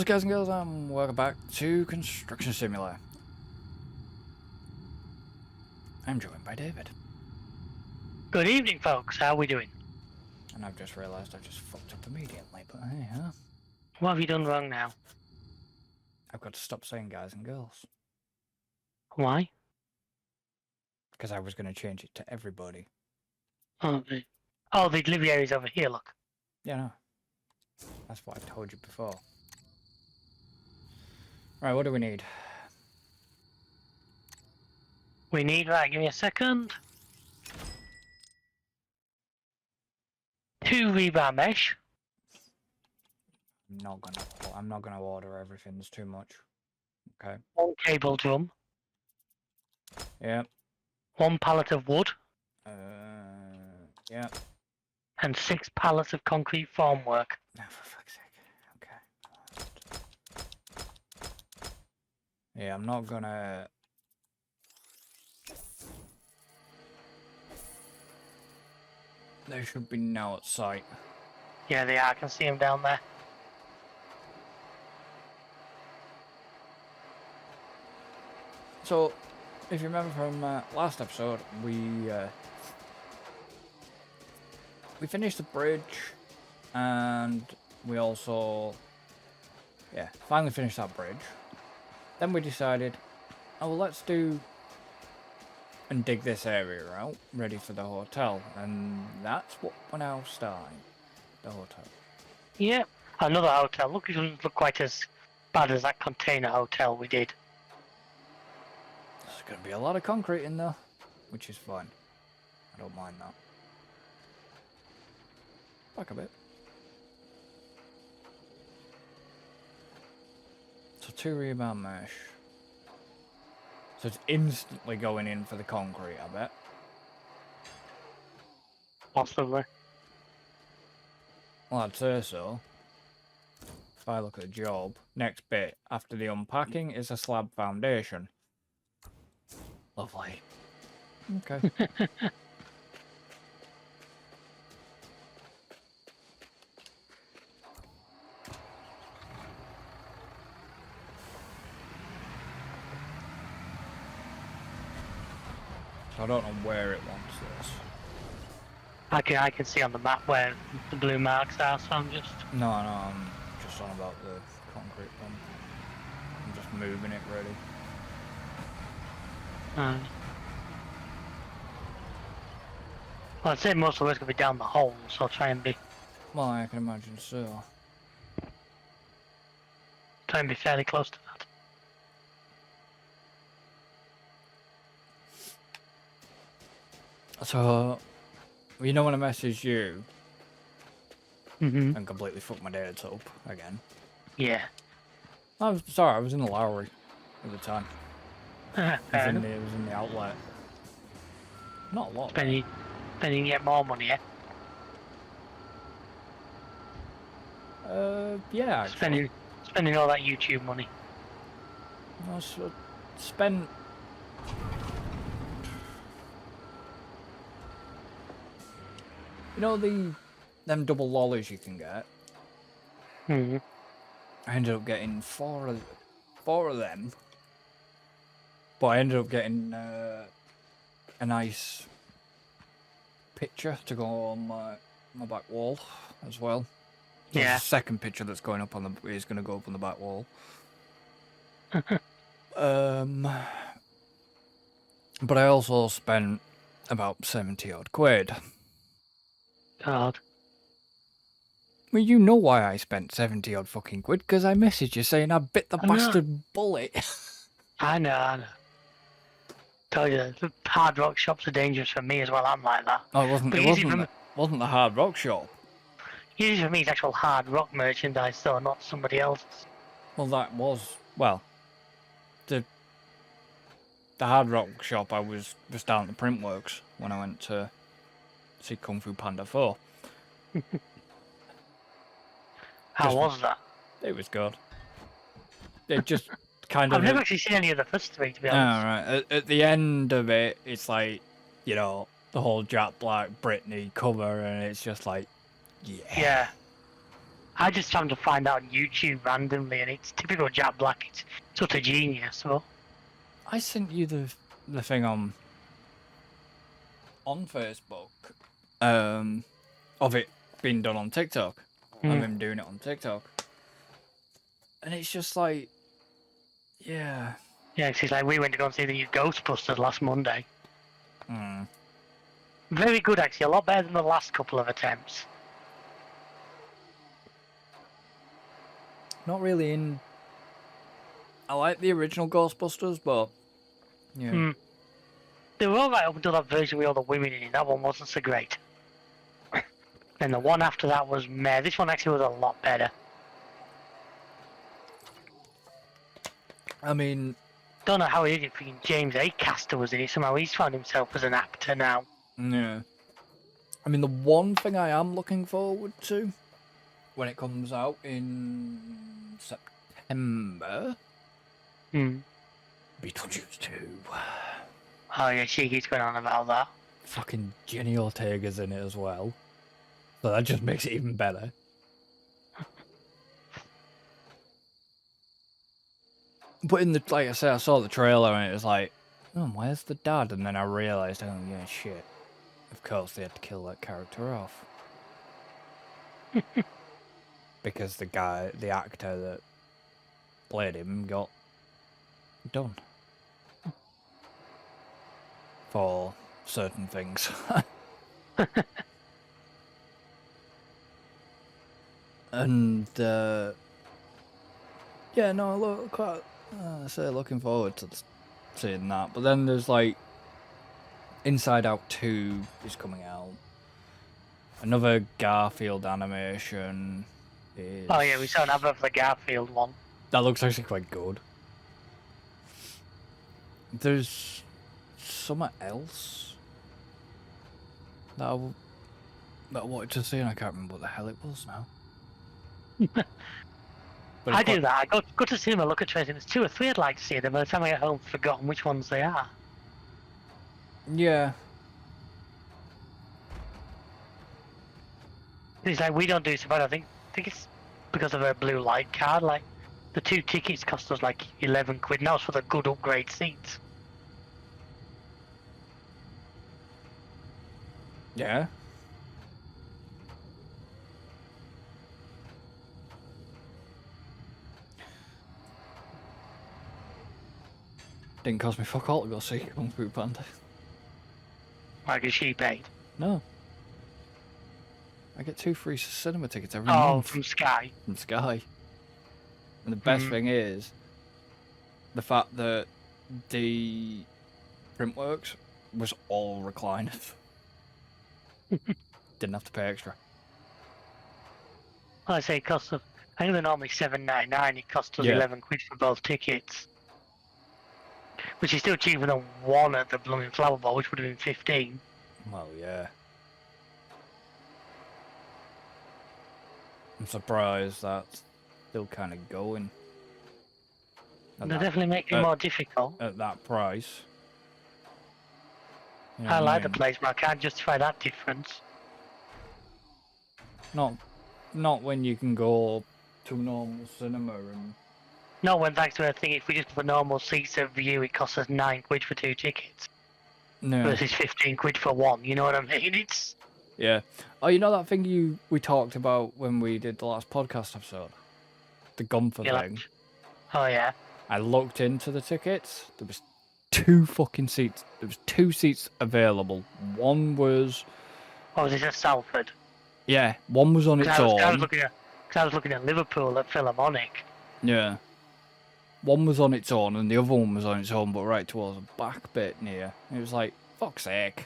Hello guys and girls, and welcome back to Construction Simulator. I'm joined by David. Good evening, folks. How are we doing? And I've just realised I've just fucked up immediately, but hey, huh? What have you done wrong now? I've got to stop saying guys and girls. Why? Because I was going to change it to everybody. Oh, the delivery area's over here, look. Yeah, no. That's what I told you before. Right, what do we need? We need, right, give me a second. 2 rebar mesh. I'm not gonna order everything, there's too much. Okay. 1 cable drum. Yeah. 1 pallet of wood. Yeah. And 6 pallets of concrete formwork. Oh, for fuck's sake. Okay. Yeah, I'm not gonna... They should be now at site. Yeah, they are. I can see them down there. So, if you remember from last episode, we finished the bridge, and we also, finally finished that bridge. Then we decided, oh, well, let's do and dig this area out, ready for the hotel, and that's what we're now starting, the hotel. Yep, another hotel. Look, it doesn't look quite as bad as that container hotel we did. There's going to be a lot of concrete in there, which is fine. I don't mind that. Back a bit. So 2 rebar mesh. So it's instantly going in for the concrete, I bet. Possibly. Well, I'd say so. If I look at the job, next bit after the unpacking is a slab foundation. Lovely. Okay. So I don't know where it wants this. I can see on the map where the blue marks are, so I'm just... No, I'm just on about the concrete one. I'm just moving it ready. Well, I'd say most of it's going to be down the hole, so I'll try and be Well, I can imagine so. fairly close to that. So, you know when I messaged you Mm-hmm. and completely fucked my dates up again? Yeah. I was sorry, I was in the Lowry at the time. Fair enough. It was in the outlet. Not a lot. Spending yet more money, yeah? Yeah, actually. Spending all that YouTube money. I spent... You know them double lollies you can get? Mm-hmm. I ended up getting four of them. But I ended up getting a nice picture to go on my back wall as well. There's Yeah. a second picture that's going up on is going to go up on the back wall. But I also spent about 70 odd quid. God. Well, you know why I spent 70 odd fucking quid, because I messaged you saying I bit the bastard bullet. I know. Tell you, the hard rock shops are dangerous for me as well. I'm like that. Oh, it wasn't the Hard Rock shop. Usually for me, it's actual hard rock merchandise, though, not somebody else's. Well, the Hard Rock shop I was down at the Printworks when I went to see Kung Fu Panda 4. How was that? It was good. It just kind of... I've never actually seen any of the first 3, to be honest. Right. At the end of it, it's like, you know, the whole Jack Black Britney cover, and it's just like, yeah. Yeah. I just happened to find out on YouTube randomly, and it's typical Jack Black. It's such a genius. So I sent you the thing on Facebook, of it being done on TikTok. Of him doing it on TikTok, and it's just like, yeah. yeah, 'cause it's like we went to go and see the new Ghostbusters last Monday. Hmm. Very good, actually. A lot better than the last couple of attempts. Not really in. I like the original Ghostbusters, but yeah. They were alright up until that version with all the women in it. That one wasn't so great. And the one after that was meh. This one actually was a lot better. I mean, Don't know how he did it. Freaking James Acaster was in it. Somehow he's found himself as an actor now. yeah. I mean, the one thing I am looking forward to when it comes out in September, Beetlejuice 2. Oh yeah, she keeps going on about that. Fucking Jenny Ortega's in it as well, so that just makes it even better. But in the, like I said, I saw the trailer and it was like, oh, where's the dad? And then I realised, oh yeah, shit. Of course they had to kill that character off. Because the actor that played him got done. For certain things. And, yeah, no, look, quite, looking forward to seeing that. But then there's like, Inside Out 2 is coming out. Another Garfield animation is... Oh yeah, we saw another of the Garfield one. That looks actually quite good. There's something else that I wanted to see, and I can't remember what the hell it was now. But I do that. I go to cinema, look at trailers, and there's 2 or 3 I'd like to see. Then by the time I get home, I've forgotten which ones they are. Yeah. It's like we don't do so bad. I think it's because of a blue light card. Like the 2 tickets cost us like 11 quid. And that was for the good upgrade seats. Yeah. Didn't cost me fuck all to go see Kung Fu Panda. Like a she paid. No. I get 2 free cinema tickets every Oh, month. from Sky. From Sky. And the best thing is the fact that the Printworks was all recliners. Didn't have to pay extra. Well, I say it costs us. I think they're normally $7.99. It costs us 11 quid for both tickets, which is still cheaper than one at the Blooming Flower Bowl, which would have been 15. Well, yeah. I'm surprised that's still kind of going. They're definitely making it more difficult. At that price. You know I what like mean? the place, but I can't justify that difference. Not when you can go to normal cinema and... No, when thanks to a thing, if we just for normal seats of view, it costs us 9 quid for 2 tickets. No. Versus 15 quid for 1, you know what I mean? It's... Yeah. Oh, you know that thing we talked about when we did the last podcast episode? The Gunther thing? Oh, yeah. I looked into the tickets. There was 2 fucking seats. There was 2 seats available. One was... Oh, was it at Salford? Yeah, one was on its own. I was looking at Liverpool at Philharmonic. Yeah. One was on its own and the other one was on its own, but right towards the back bit near. It was like, fuck's sake.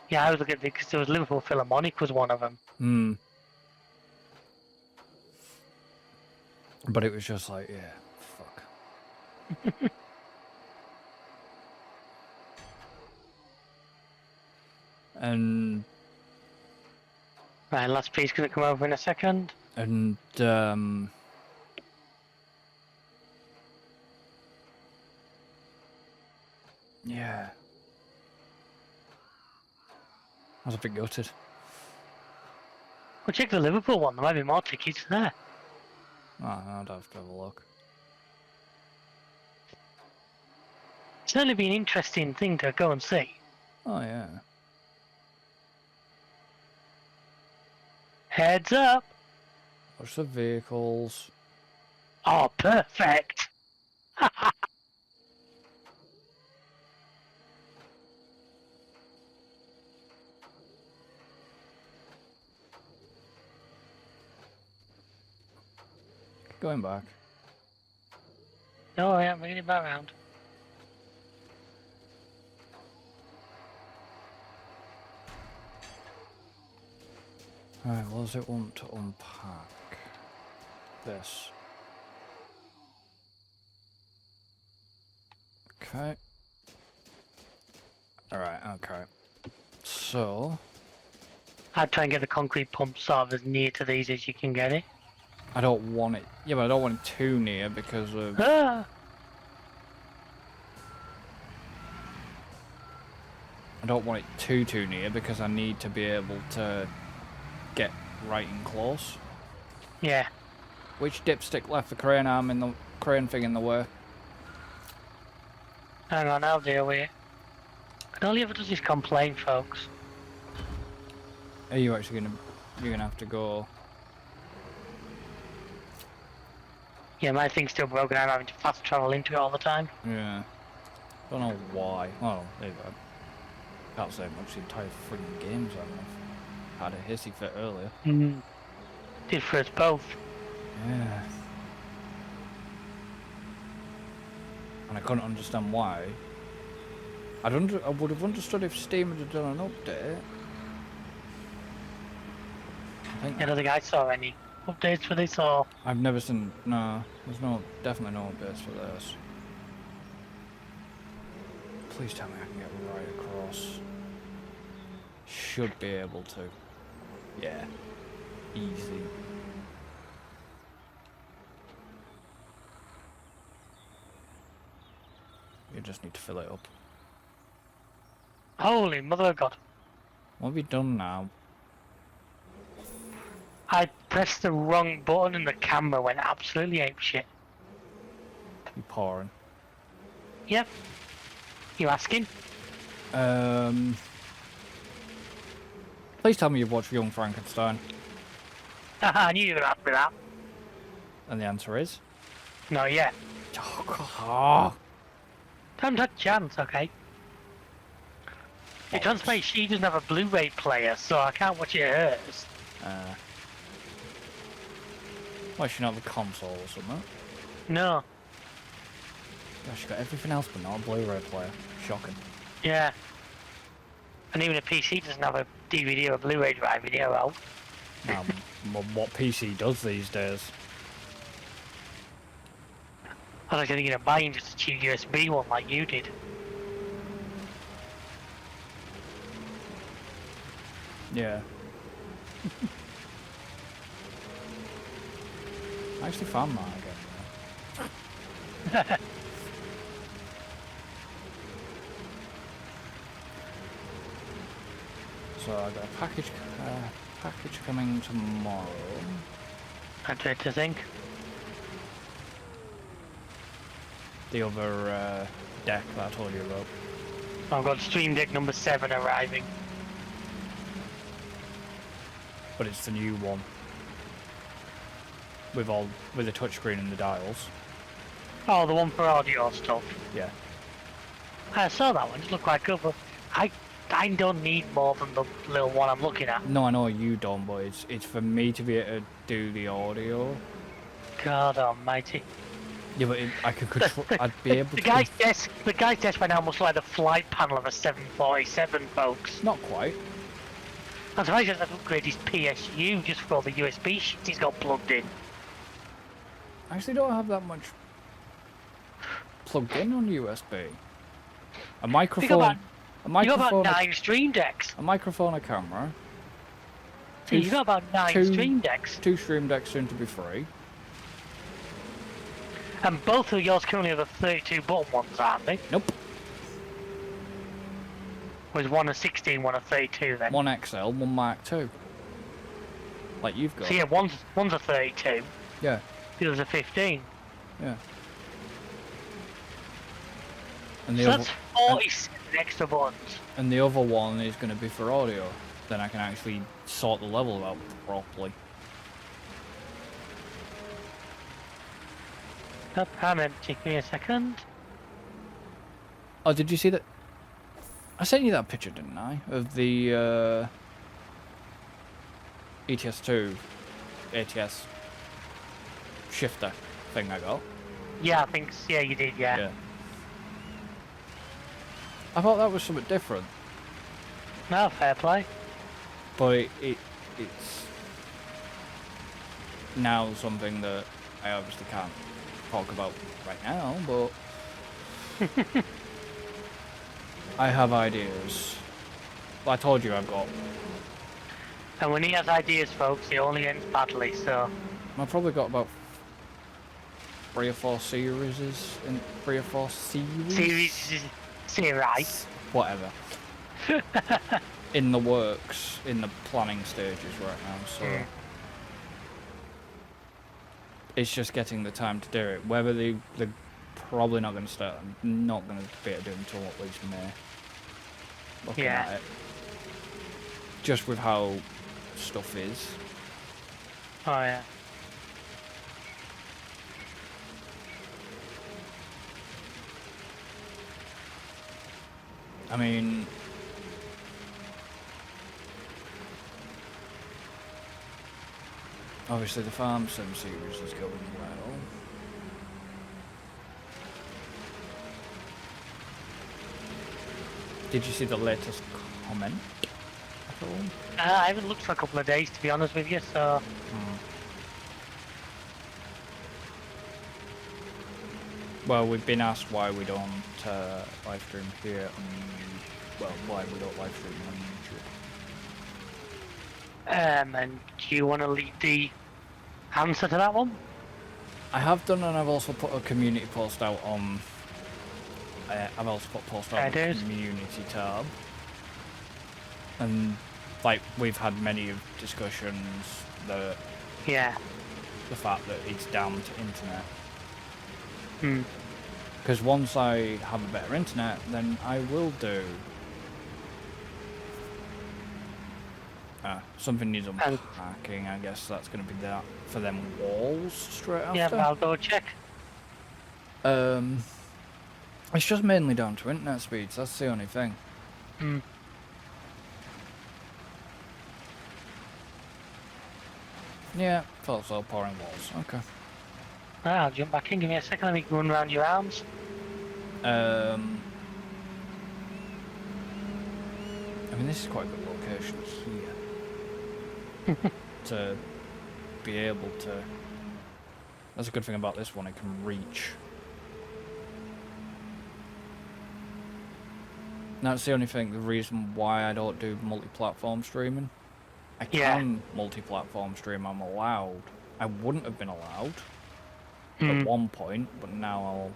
Yeah, I was looking at it because there was Liverpool Philharmonic was one of them. But it was just like, yeah, fuck. And... Right, last piece gonna come over in a second. And, yeah. I was a bit gutted. Well, check the Liverpool one. There might be more tickets there. Oh, I'd have to have a look. Certainly be an interesting thing to go and see. Oh, yeah. Heads up! Watch the vehicles. Oh, perfect! Going back. Oh, yeah, I'm bringing it back round. Right, what does it want to unpack? This. Okay. Alright, okay. So, I'd try and get the concrete pump sort of as near to these as you can get it. I don't want it. Yeah, but I don't want it too near because of. Ah! I don't want it too near because I need to be able to get right in close. Yeah. Which dipstick left the crane arm in the crane thing in the way? Hang on, I'll deal with it. And all he ever does is complain, folks. Are you actually you're gonna have to go? Yeah, my thing's still broken. I'm having to fast travel into it all the time. Yeah. Don't know why. Oh, there you go. Can't say much. The entire freaking game's had a hissy fit earlier. Did for us both. Yeah. And I couldn't understand why. I would have understood if Steam had done an update. I don't think I saw any updates for this or... I've never seen. No, there's definitely no updates for this. Please tell me I can get right across. Should be able to. Yeah. Easy. You just need to fill it up. Holy mother of God. What have you done now? I pressed the wrong button and the camera went absolutely apeshit. You pouring. Yep. You asking? Please tell me you've watched Young Frankenstein. I knew you were going to ask me that. And the answer is? Not yet. Oh, God. Haven't had a chance, okay? It turns out she doesn't have a Blu-ray player, so I can't watch it at hers. Why should not have a console or something? No. Gosh, she got everything else but not a Blu-ray player. Shocking. Yeah. And even a PC doesn't have a DVD or a Blu-ray drive video out. What PC does these days? I was thinking of buying just a cheap USB one like you did. Yeah. I actually found mine again. So I got a package coming tomorrow. I dread to think. The other deck that I told you about. I've got Stream Deck number 7 arriving. But it's the new one. With the touchscreen and the dials. Oh, the one for audio stuff. Yeah. I saw that one, it looked quite good, but I don't need more than the little one I'm looking at. No, I know you don't, but it's for me to be able to do the audio. God almighty. Yeah, but I could control. I'd be able The to. guy's desk right now must like the flight panel of a 747, folks. Not quite. I'm surprised he doesn't upgrade his PSU just for all the USB shit he's got plugged in. I actually don't have that much plugged in on USB. A microphone. You got about 9 Stream Decks. A microphone, a camera. You got about 9 Stream Decks. 2 Stream Decks soon to be free. And both of yours currently are the 32 button ones, aren't they? Nope. Was one a 16, one a 32 then? One XL, one Mark II. like you've got. So yeah, one's a 32, Yeah, the other's a 15. yeah. And the So other, that's 47 extra buttons. and the other one is going to be for audio. Then I can actually sort the level out properly. Up, I'm empty. Give me a second. Oh, did you see that? I sent you that picture, didn't I? Of the ETS2 ATS shifter thing I got. Yeah, I think. Yeah, you did. Yeah. Yeah. I thought that was something different, No, fair play. but it's now something that I obviously can't talk about right now, but I have ideas. I told you I've got. And when he has ideas, folks, it only ends badly. So. I've probably got about 3 or 4 series in 3 or 4 series. Series. Whatever. In the works, in the planning stages right now, so it's just getting the time to do it. Whether they're probably not going to start, I'm not going to be able to do it until at least May. Looking at it. Just with how stuff is. Oh yeah. I mean, obviously the Farm Sim series is going well. Did you see the latest comment at all? I haven't looked for a couple of days, to be honest with you. So. Well, we've been asked why we don't live stream here, well, why we don't live stream on YouTube. And do you want to lead the answer to that one? I have done, and I've also put a community post out on. I've also put a post out on the community tab, and like we've had many discussions that the fact that it's down to internet. Because once I have a better internet, then I will do something needs unpacking. I guess that's going to be that for them walls straight after. Yeah, I'll go check. It's just mainly down to internet speeds. That's the only thing. Yeah, thought so. Pouring walls. Okay. I'll jump back in. Give me a second. Let me run around your arms. I mean, this is quite a good location here to be able to. That's a good thing about this one. It can reach. That's the only thing. The reason why I don't do multi-platform streaming. I can multi-platform stream. I'm allowed. I wouldn't have been allowed at one point, but now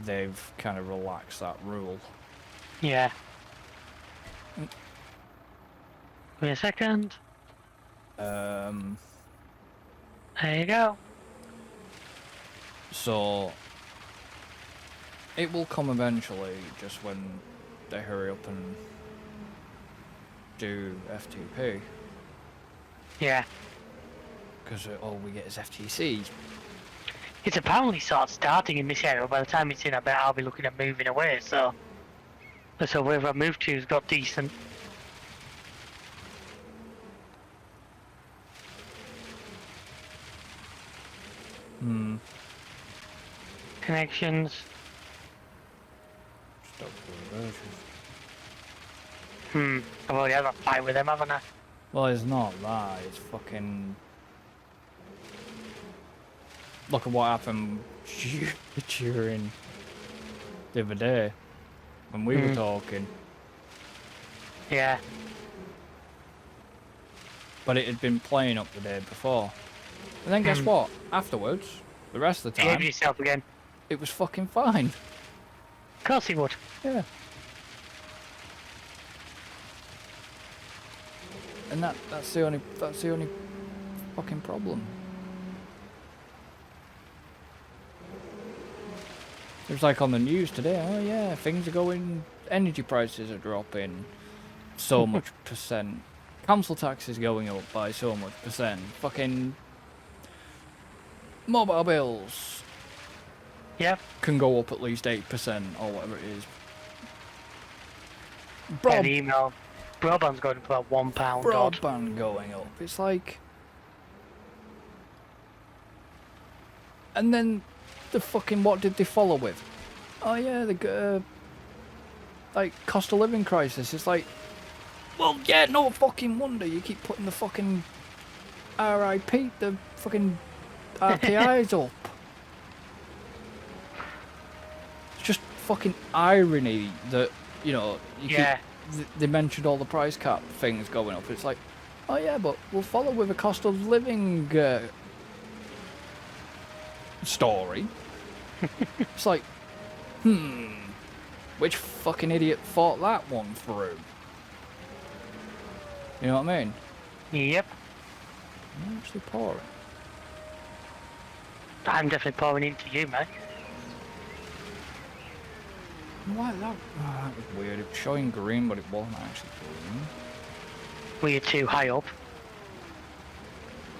they've kind of relaxed that rule. Yeah. Wait a second. There you go. So it will come eventually, just when they hurry up and do FTP. Yeah. Because all we get is FTC. It's apparently sort of starting in this area. By the time it's in, I bet I'll be looking at moving away. So wherever I move to has got decent. Connections. Stop the version. I've already had a fight with them, haven't I? Well, it's not that. It's fucking. Look at what happened during the other day when we were talking. Yeah. But it had been playing up the day before. And then guess what? Afterwards, the rest of the time, Behave yourself again. it was fucking fine. Of course he would. Yeah. And that's the only fucking problem. It was like on the news today, oh yeah, things are going, energy prices are dropping so much percent. Council tax is going up by so much percent. Fucking mobile bills Yep. can go up at least 8% or whatever it is. And email. Broadband's going for about £1 odd. Broadband going up. It's like... And then the fucking, what did they follow with? Oh yeah, the like cost of living crisis. It's like, well, yeah, no fucking wonder you keep putting the fucking RIP, the fucking RPIs up. It's just fucking irony that, you know, you keep, they mentioned all the price cap things going up. It's like, oh yeah, but we'll follow with a cost of living story. It's like, which fucking idiot thought that one through? You know what I mean? Yep. I'm actually pouring. I'm definitely pouring into you, mate. Why that? Oh, that was weird. It was showing green, but it wasn't actually green. Were you too high up?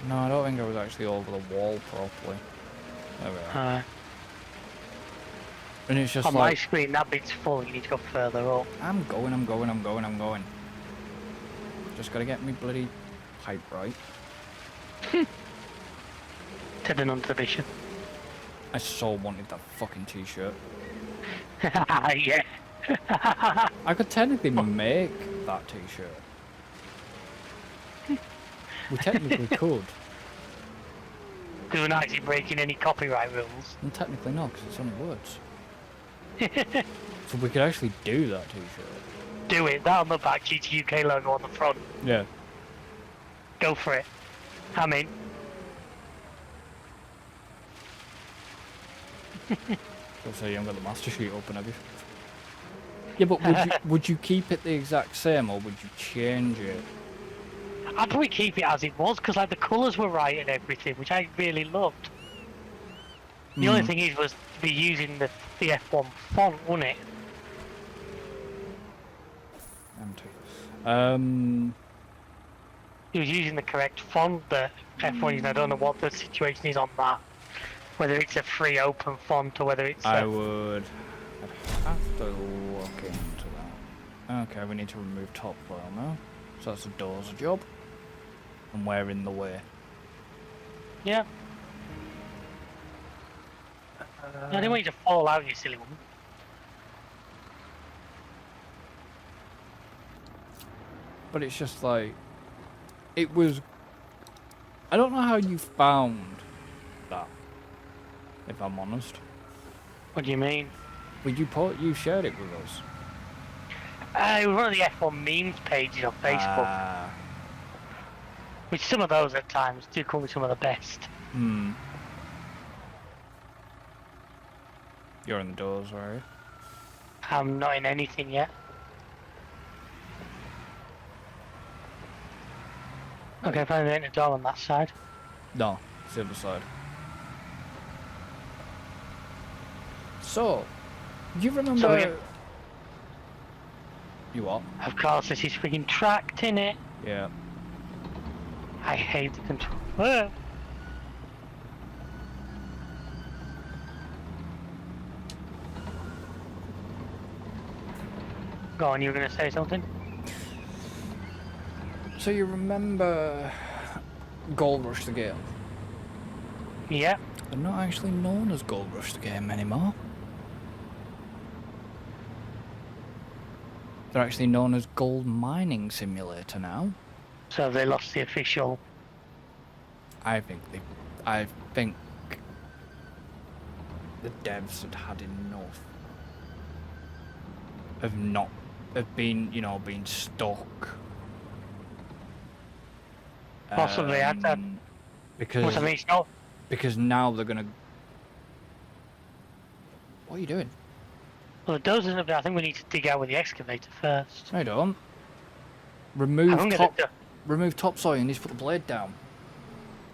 No, I don't think I was actually over the wall properly. There we are. And it's just on like... my screen, that bit's full. You need to go further up. I'm going. Just gotta get me bloody height right. To the non-submission. I so wanted that fucking t-shirt. Yeah. I could technically make that t-shirt. We technically could. Because we're not actually breaking any copyright rules. And technically not, because it's only words. So we could actually do that t-shirt. Do it. That on the back, GTUK logo on the front. Yeah. Go for it. I'm in. So you haven't got the master sheet open, have you? Yeah, but would you keep it the exact same, or would you change it? I'd probably keep it as it was, because like the colours were right and everything, which I really loved. The only thing is was to be using the F1 font, wouldn't it? He was using the correct font that F1 is. I don't know what the situation is on that. Whether it's a free open font or whether it's... I'd have to look into that. Okay, we need to remove top file now. So that's the doors job. And we're in the way. Yeah. I didn't want you to fall out, you silly woman. But it's just like... It was... I don't know how you found that. If I'm honest. What do you mean? Well, you shared it with us. It was one of the F1 memes pages on Facebook. Which some of those at times do come with some of the best. You're in the doors, are you? I'm not in anything yet. Okay, finally in the door on that side. No, it's the other side. So, do you remember... So You what? of course, this is freaking tracked, innit? Yeah. I hate the control. Go on, you were going to say something? So you remember Gold Rush the game? Yeah. They're not actually known as Gold Rush the game anymore. They're actually known as Gold Mining Simulator now. So they lost the official... I think the devs had enough of being, you know, being stuck. Possibly, because I mean, it's not... because now they're gonna... What are you doing? Well, the dozers of I think we need to dig out with the excavator first. No, don't. Remove remove topsoil, you need to put the blade down.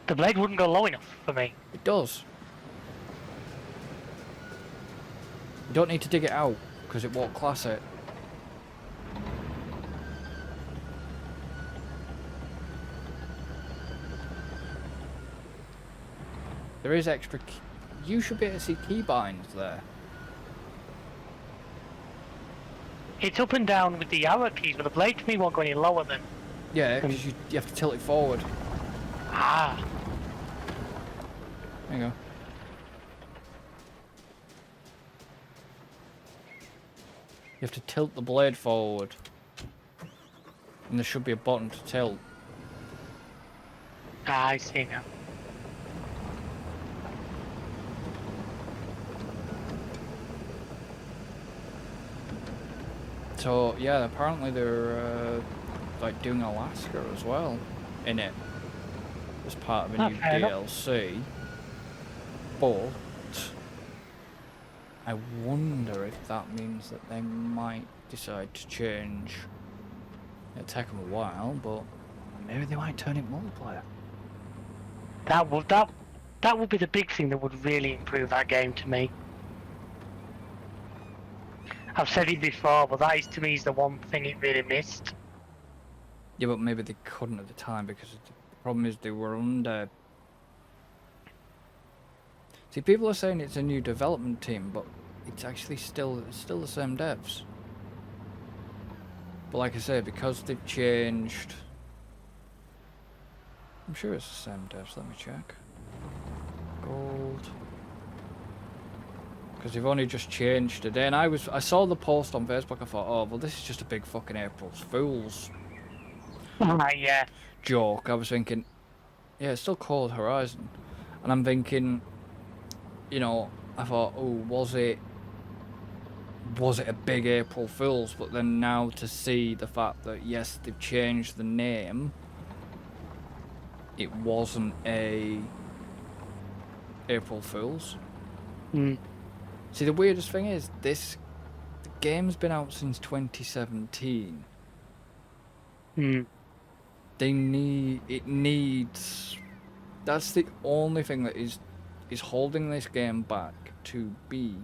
The blade wouldn't go low enough for me. It does. You don't need to dig it out, because it won't class it. There is extra you should be able to see keybinds there. It's up and down with the arrow keys, but the blade to me won't go any lower than... Yeah, because you have to tilt it forward. Ah. There you go. You have to tilt the blade forward. And there should be a button to tilt. Ah, I see now. So yeah, apparently they're like doing Alaska as well in it as part of a new DLC. But I wonder if that means that they might decide to change. It'll take them a while, but maybe they might turn it multiplayer. That would be the big thing that would really improve that game to me. I've said it before, but that is to me is the one thing it really missed. Yeah, but maybe they couldn't at the time because the problem is they were under. See, people are saying it's a new development team, but it's actually still the same devs. But like I say, because they've changed, I'm sure it's the same devs. Let me check. Gold. Because they've only just changed today, and I saw the post on Facebook. I thought, oh well, this is just a big fucking April Fool's Yeah. joke. I was thinking, yeah, it's still called Horizon, and I'm thinking, you know, I thought, oh, was it a big April Fool's? But then now to see the fact that yes, they've changed the name, it wasn't a April Fool's. Mm. See, the weirdest thing is the game's been out since 2017. Mm. It needs. That's the only thing that is holding this game back to be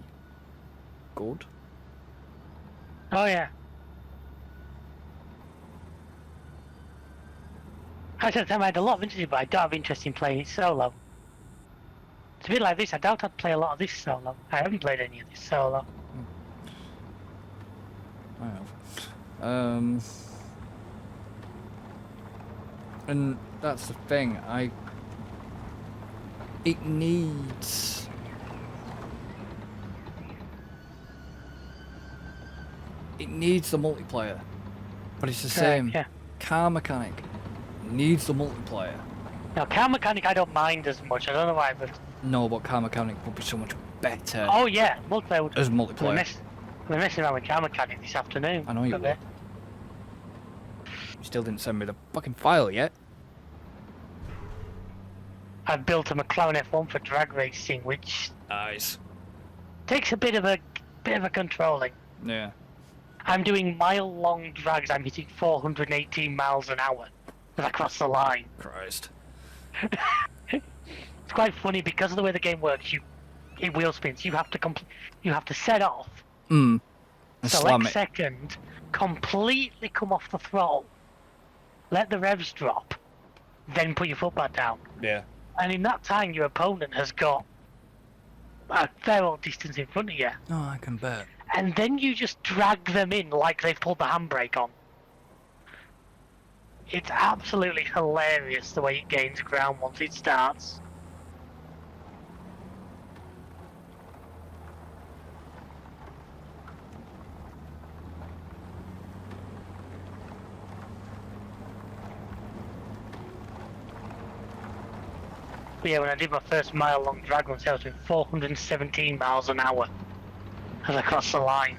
good. Oh yeah. I said I had a lot of interest, but I don't have interest in playing it solo. It's a bit like this. I doubt I'd play a lot of this solo. I haven't played any of this solo. I have. And that's the thing. It needs. It needs the multiplayer, but it's the same. Yeah. Car mechanic needs the multiplayer. Now, car mechanic I don't mind as much. I don't know why, but... No, but car mechanic would be so much better. Oh yeah, multiplayer would... As multiplayer. We're messing around with car mechanic this afternoon. I know you will. You still didn't send me the fucking file yet. I've built a McLaren F1 for drag racing, which Nice. takes a bit of a controlling. Yeah. I'm doing mile-long drags. I'm hitting 418 miles an hour as I cross the line. Christ. It's quite funny because of the way the game works. It wheel spins. You have to set off, And slam select it. second, completely come off the throttle, let the revs drop, then put your foot back down. Yeah. And in that time, your opponent has got a fair old distance in front of you. Oh, I can bet. And then you just drag them in like they've pulled the handbrake on. It's absolutely hilarious the way it gains ground once it starts. But yeah, when I did my first mile-long drag run, I was doing 417 miles an hour as I crossed the line.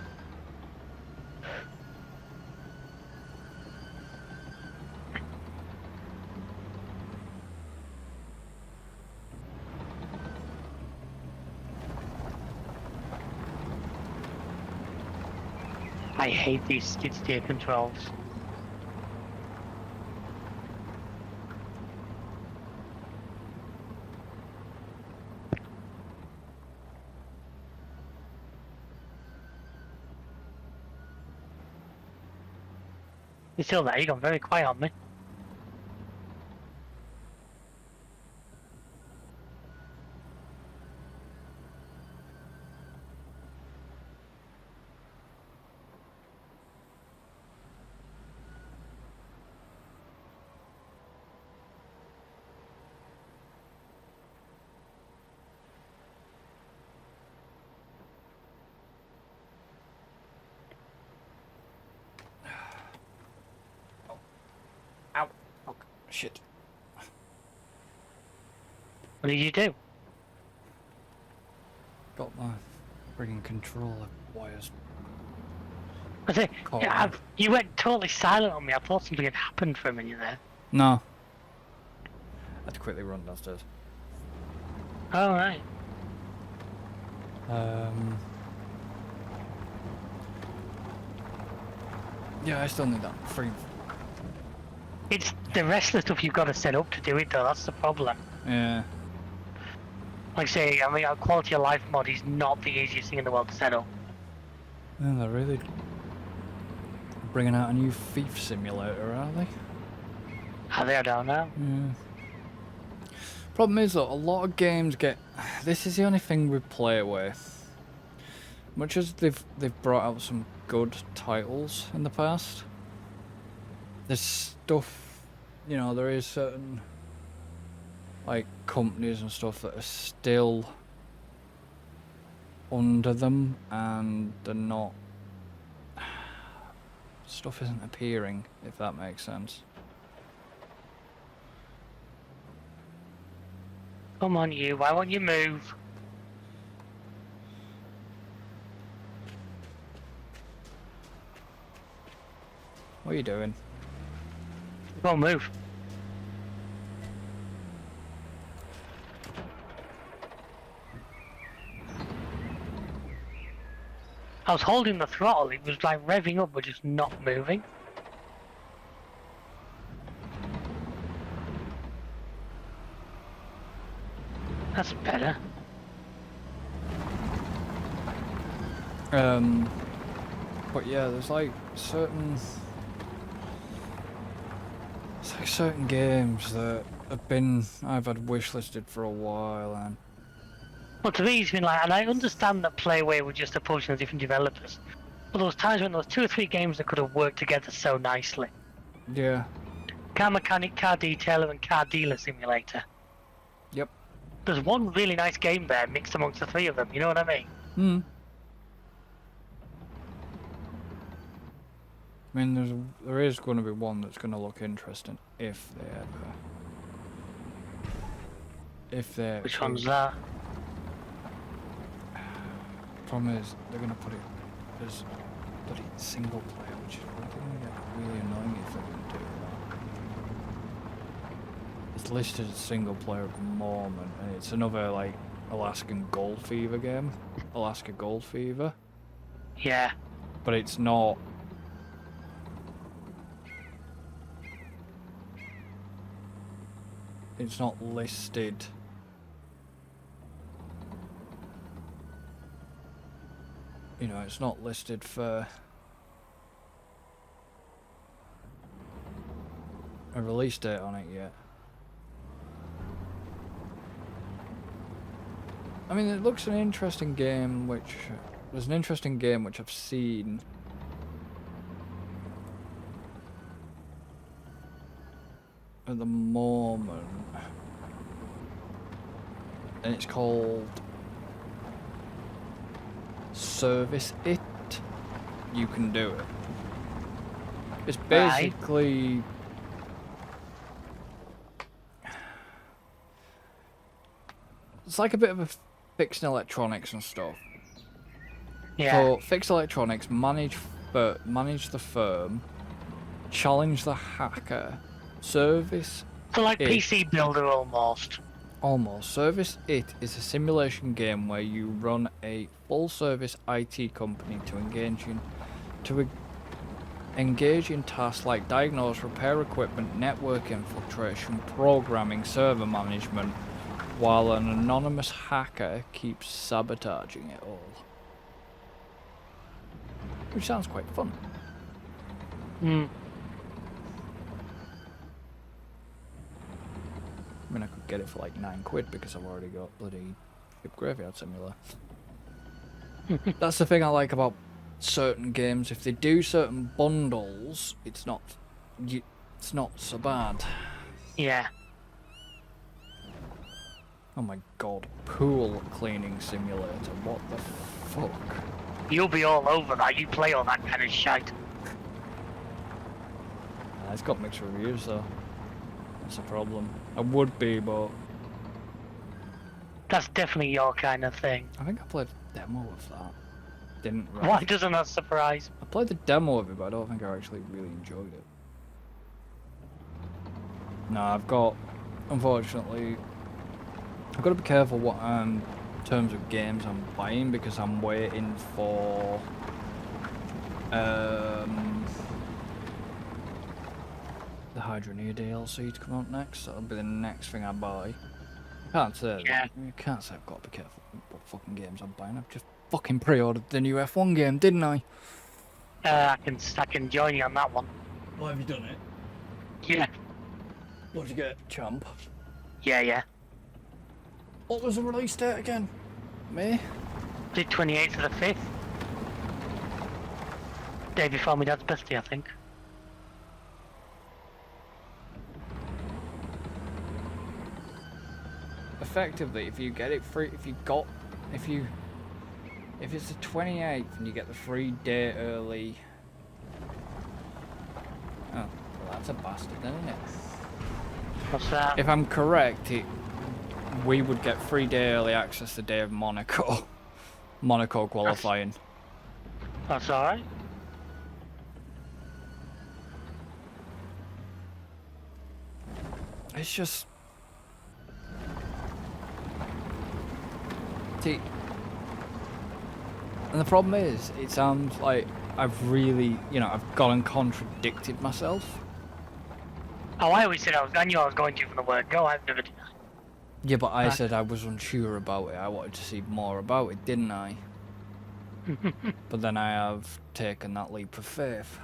I hate these skid steer controls. You're still there, you got very quiet on me. Ow. Oh, shit. What did you do? Got my friggin' controller wires I say, caught. yeah, you went totally silent on me. I thought something had happened for a minute there. No. I had to quickly run downstairs. Oh, right. Yeah, I still need that free. It's the rest of the stuff you've got to set up to do it, though. That's the problem. Yeah. Like I say, I mean, a quality of life mod is not the easiest thing in the world to set up. Yeah, they're really bringing out a new thief simulator, are they? Are they? I don't know. Yeah. Problem is though, a lot of games get. This is the only thing we play with. Much as they've brought out some good titles in the past, there's stuff, you know, there is certain like companies and stuff that are still under them, and they're not. Stuff isn't appearing, if that makes sense. Come on, you. Why won't you move? What are you doing? Come on, move. I was holding the throttle. It was like revving up, but just not moving. That's better. But yeah, there's like certain games that have been I've had wishlisted for a while, and Well, to me, it's been like, and I understand that Playway were just approaching the different developers, but there was times when there was 2 or 3 games that could have worked together so nicely. yeah, Car Mechanic, Car Detailer, and Car Dealer Simulator. yep. There's one really nice game there mixed amongst the 3 of them, you know what I mean? I mean, there is going to be one that's going to look interesting if they Which one's that? Problem is, they're going to put it as bloody single player, which is going to get really annoying if they're going to do that. It's listed as single player at the moment, and it's another like Alaskan Gold Fever game, Alaska Gold Fever, Yeah. but it's not. It's not listed. You know, it's not listed for a release date on it yet. I mean, it looks an interesting game, there's an interesting game which I've seen. At the moment. And it's called Service It. You can do it. It's basically it's like a bit of a fixing electronics and stuff. Yeah. So fix electronics, manage the firm, challenge the hacker, service So like it. PC Builder almost. Almost. Service It is a simulation game where you run a full-service IT company to engage in tasks like diagnose, repair equipment, network infiltration, programming, server management, while an anonymous hacker keeps sabotaging it all. Which sounds quite fun. I mean, I could get it for like £9 because I've already got bloody Ship Graveyard Simulator. That's the thing I like about certain games. If they do certain bundles, it's not so bad. Yeah. Oh my god, pool cleaning simulator, what the fuck? You'll be all over that. You play all that kind of shite. It's got mixed reviews though. That's a problem. I would be, but That's definitely your kind of thing. I think I played a demo of that. Didn't really. Why doesn't that surprise? I played the demo of it, but I don't think I actually really enjoyed it. No, I've got, unfortunately, I've got to be careful what in terms of games I'm buying because I'm waiting for the Hydroneer DLC to come out next. That'll be the next thing I buy. Can't say. Yeah. You can't say I've got to be careful what fucking games I'm buying. I've just fucking pre-ordered the new F1 game, didn't I? I can join you on that one. Why have you done it? Yeah. What'd you get, champ? Yeah. What was the release date again? May? The 28th of the 5th. Day before my dad's birthday, I think. Effectively, if you get it free, if it's the 28th and you get the free day early. Oh, well that's a bastard then, isn't it? What's that? If I'm correct, we would get free day early access the day of Monaco. Monaco qualifying. That's alright. It's just... See, and the problem is, it sounds like I've really, I've gone and contradicted myself. Oh, I always said I knew I was going to from the word go. I've never denied. Yeah, but I said I was unsure about it. I wanted to see more about it, didn't I? But then I have taken that leap of faith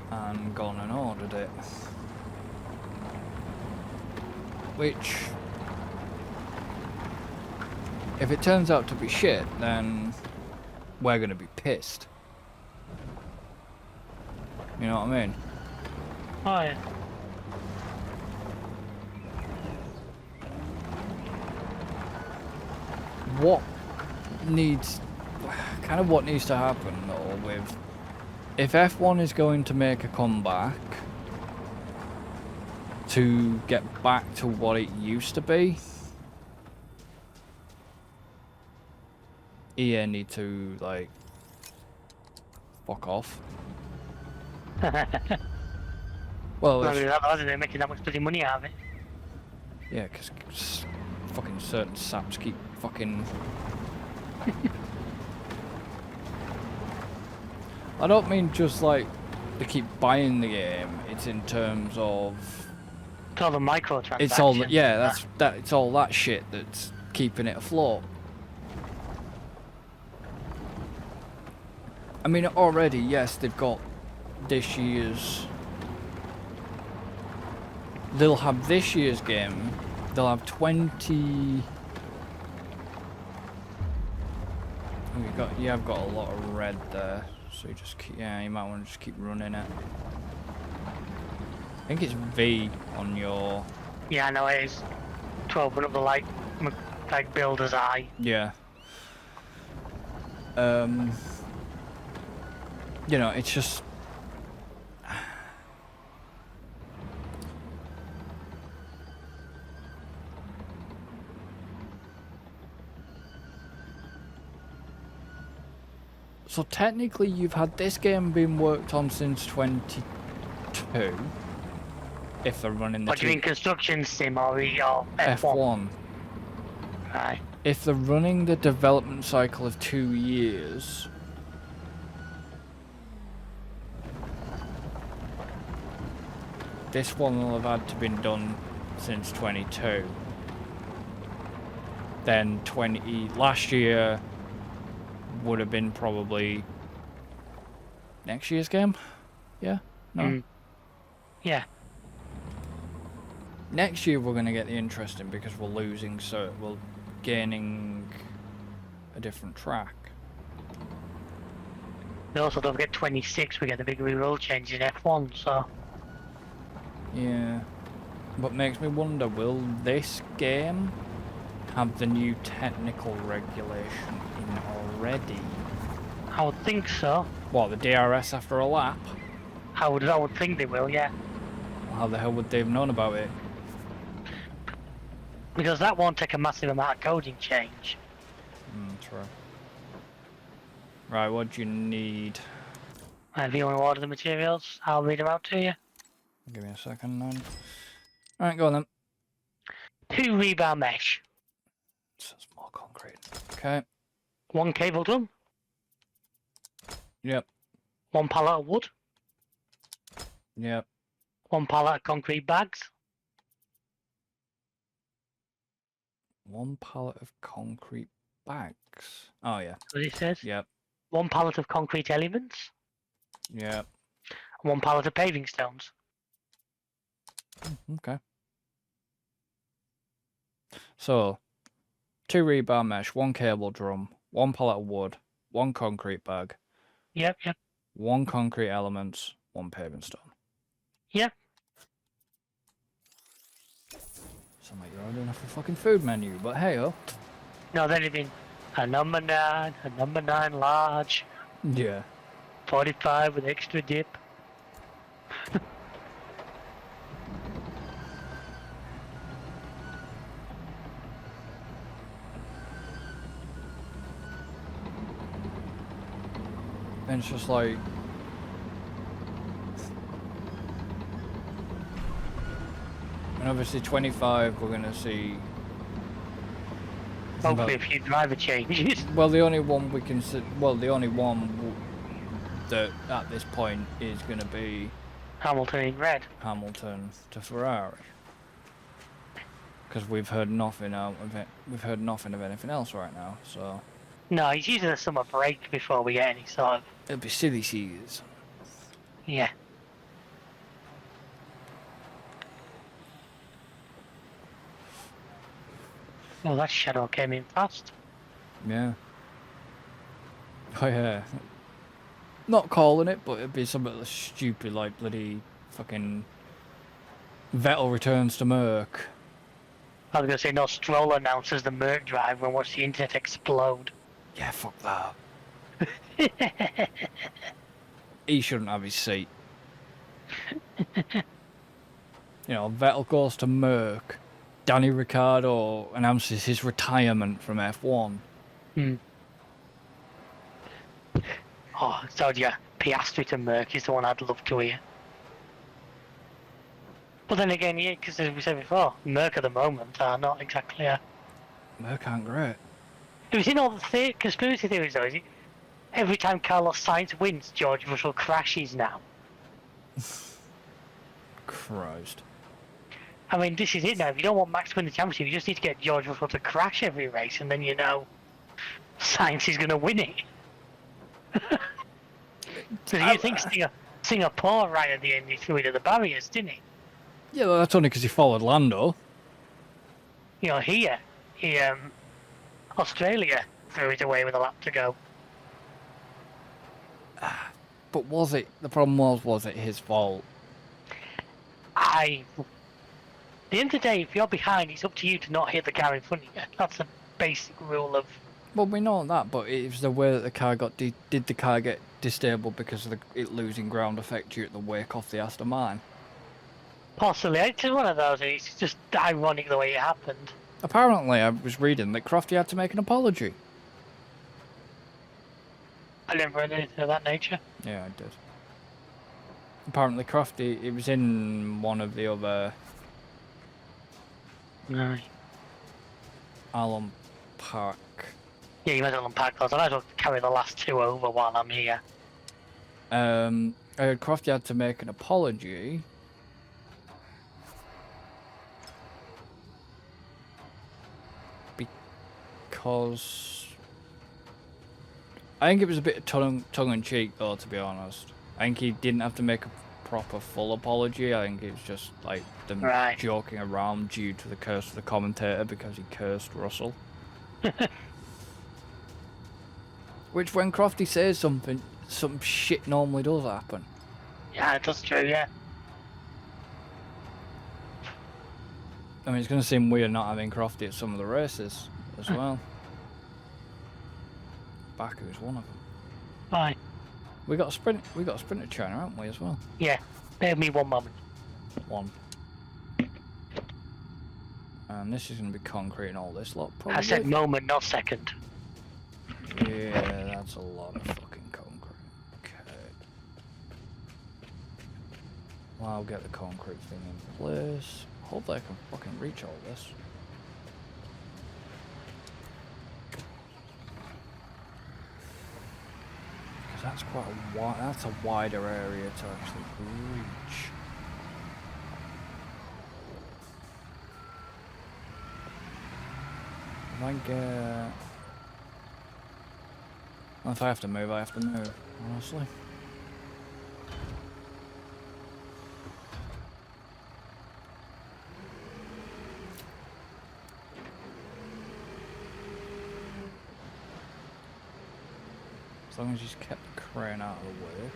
and gone and ordered it. Which, if it turns out to be shit, then we're going to be pissed. You know what I mean? Oh yeah. What needs to happen though with, if F1 is going to make a comeback to get back to what it used to be, EA need to like fuck off. Well, Not really that bad, they're making that much bloody money out of it. yeah, because fucking certain saps keep fucking. I don't mean just like they keep buying the game. It's in terms of It's all the microtransactions. it's all it's all that shit that's keeping it afloat. I mean, already, yes, they've got this year's. They'll have this year's game. They'll have 20. You have got a lot of red there, so you just keep, you might want to just keep running it. I think it's V on your. Yeah, I know it is. 12 but up the like builder's eye. Yeah. It's just. So technically you've had this game being worked on since 22, if they're running the What do you mean, construction sim or F1? F1. Right. If they're running the development cycle of 2 years, this one will have had to been done since 22. Then last year would have been probably next year's game. Yeah? No? Yeah. Next year we're going to get the interesting because we're losing, so we're gaining a different track. We also don't get 26, we get the big rule change in F1, so... Yeah. What makes me wonder, will this game have the new technical regulation in already? I would think so. What, the DRS after a lap? I would think they will, yeah. How the hell would they have known about it? Because that won't take a massive amount of coding change. True. Right, what do you need? If you want to order the materials, I'll read them out to you. Give me a second then. Alright, go on then. 2 rebar mesh. So it's more concrete. Okay. 1 cable drum. Yep. 1 pallet of wood. Yep. 1 pallet of concrete bags. 1 pallet of concrete bags. Oh yeah. That's what it says. Yep. 1 pallet of concrete elements. Yep. 1 pallet of paving stones. Okay. So, 2 rebar mesh, 1 cable drum, 1 pallet of wood, 1 concrete bag. Yep. 1 concrete elements, 1 paving stone. Yep. Sound like you're ordering off a fucking food menu, but hey oh. No, then it'd been a number 9, a number 9 large, Yeah. 45 with extra dip. And it's just like... And obviously 25 we're gonna see... Hopefully a few driver changes. Well, the only one we can see... Well, the only one that at this point is gonna be... Hamilton in red. Hamilton to Ferrari. Because we've heard nothing out of it. We've heard nothing of anything else right now, so... No, he's using a summer break before we get any sort of... It'll be silly seas. Yeah. Well, that shadow came in fast. Yeah. Oh yeah. Not calling it, but it'd be something stupid like bloody fucking Vettel returns to Merc. I was going to say, no, Stroll announces the Merc drive and watch the internet explode. Yeah, fuck that. He shouldn't have his seat. You know, Vettel goes to Merc. Danny Ricciardo announces his retirement from F1. Oh, so yeah, Piastri to Merc is the one I'd love to hear. But then again, yeah, because as we said before, Merc at the moment are not exactly a... Merc aren't great. Have you seen all the conspiracy theories though? Is it every time Carlos Sainz wins, George Russell crashes now? Christ. I mean, this is it now. If you don't want Max to win the championship, you just need to get George Russell to crash every race, and then you know Sainz is going to win it. So you think Singapore right at the end, he threw it at the barriers, didn't he? Yeah, well, that's only because he followed Lando. You know, here, Australia threw it away with a lap to go. But was it? The problem was it his fault? At the end of the day, if you're behind, it's up to you to not hit the car in front of you. That's a basic rule of... Well, we know that, but it was the way that the car got... Did the car get disabled because of it losing ground effect due to the wake off the Aston Martin? Possibly. It's one of those, it's just ironic the way it happened. Apparently, I was reading that Crofty had to make an apology. I never heard anything of that nature. Yeah, I did. Apparently, Crofty, it was in one of the other... No. Allen Park. Yeah, you might as well unpack those. I might as well carry the last 2 over while I'm here. I heard Crofty had to make an apology. Because... I think it was a bit of tongue-in-cheek, though, to be honest. I think he didn't have to make proper full apology. I think it's just like them Right. joking around due to the curse of the commentator because he cursed Russell. Which, when Crofty says something, some shit normally does happen. Yeah, that's true, yeah. I mean, it's going to seem weird not having Crofty at some of the races as well. Baku's one of them. Fine. We got a sprinter trainer, haven't we, as well? Yeah. Bear me one moment. One. And this is going to be concrete and all this lot, probably. I said moment, not second. Yeah, that's a lot of fucking concrete. Okay. Well, I'll get the concrete thing in place. Hopefully I can fucking reach all this. Because that's quite a wide, that's a wider area to actually reach. If I get... Well, if I have to move, I have to move, honestly. As long as he's kept the crane out of the way.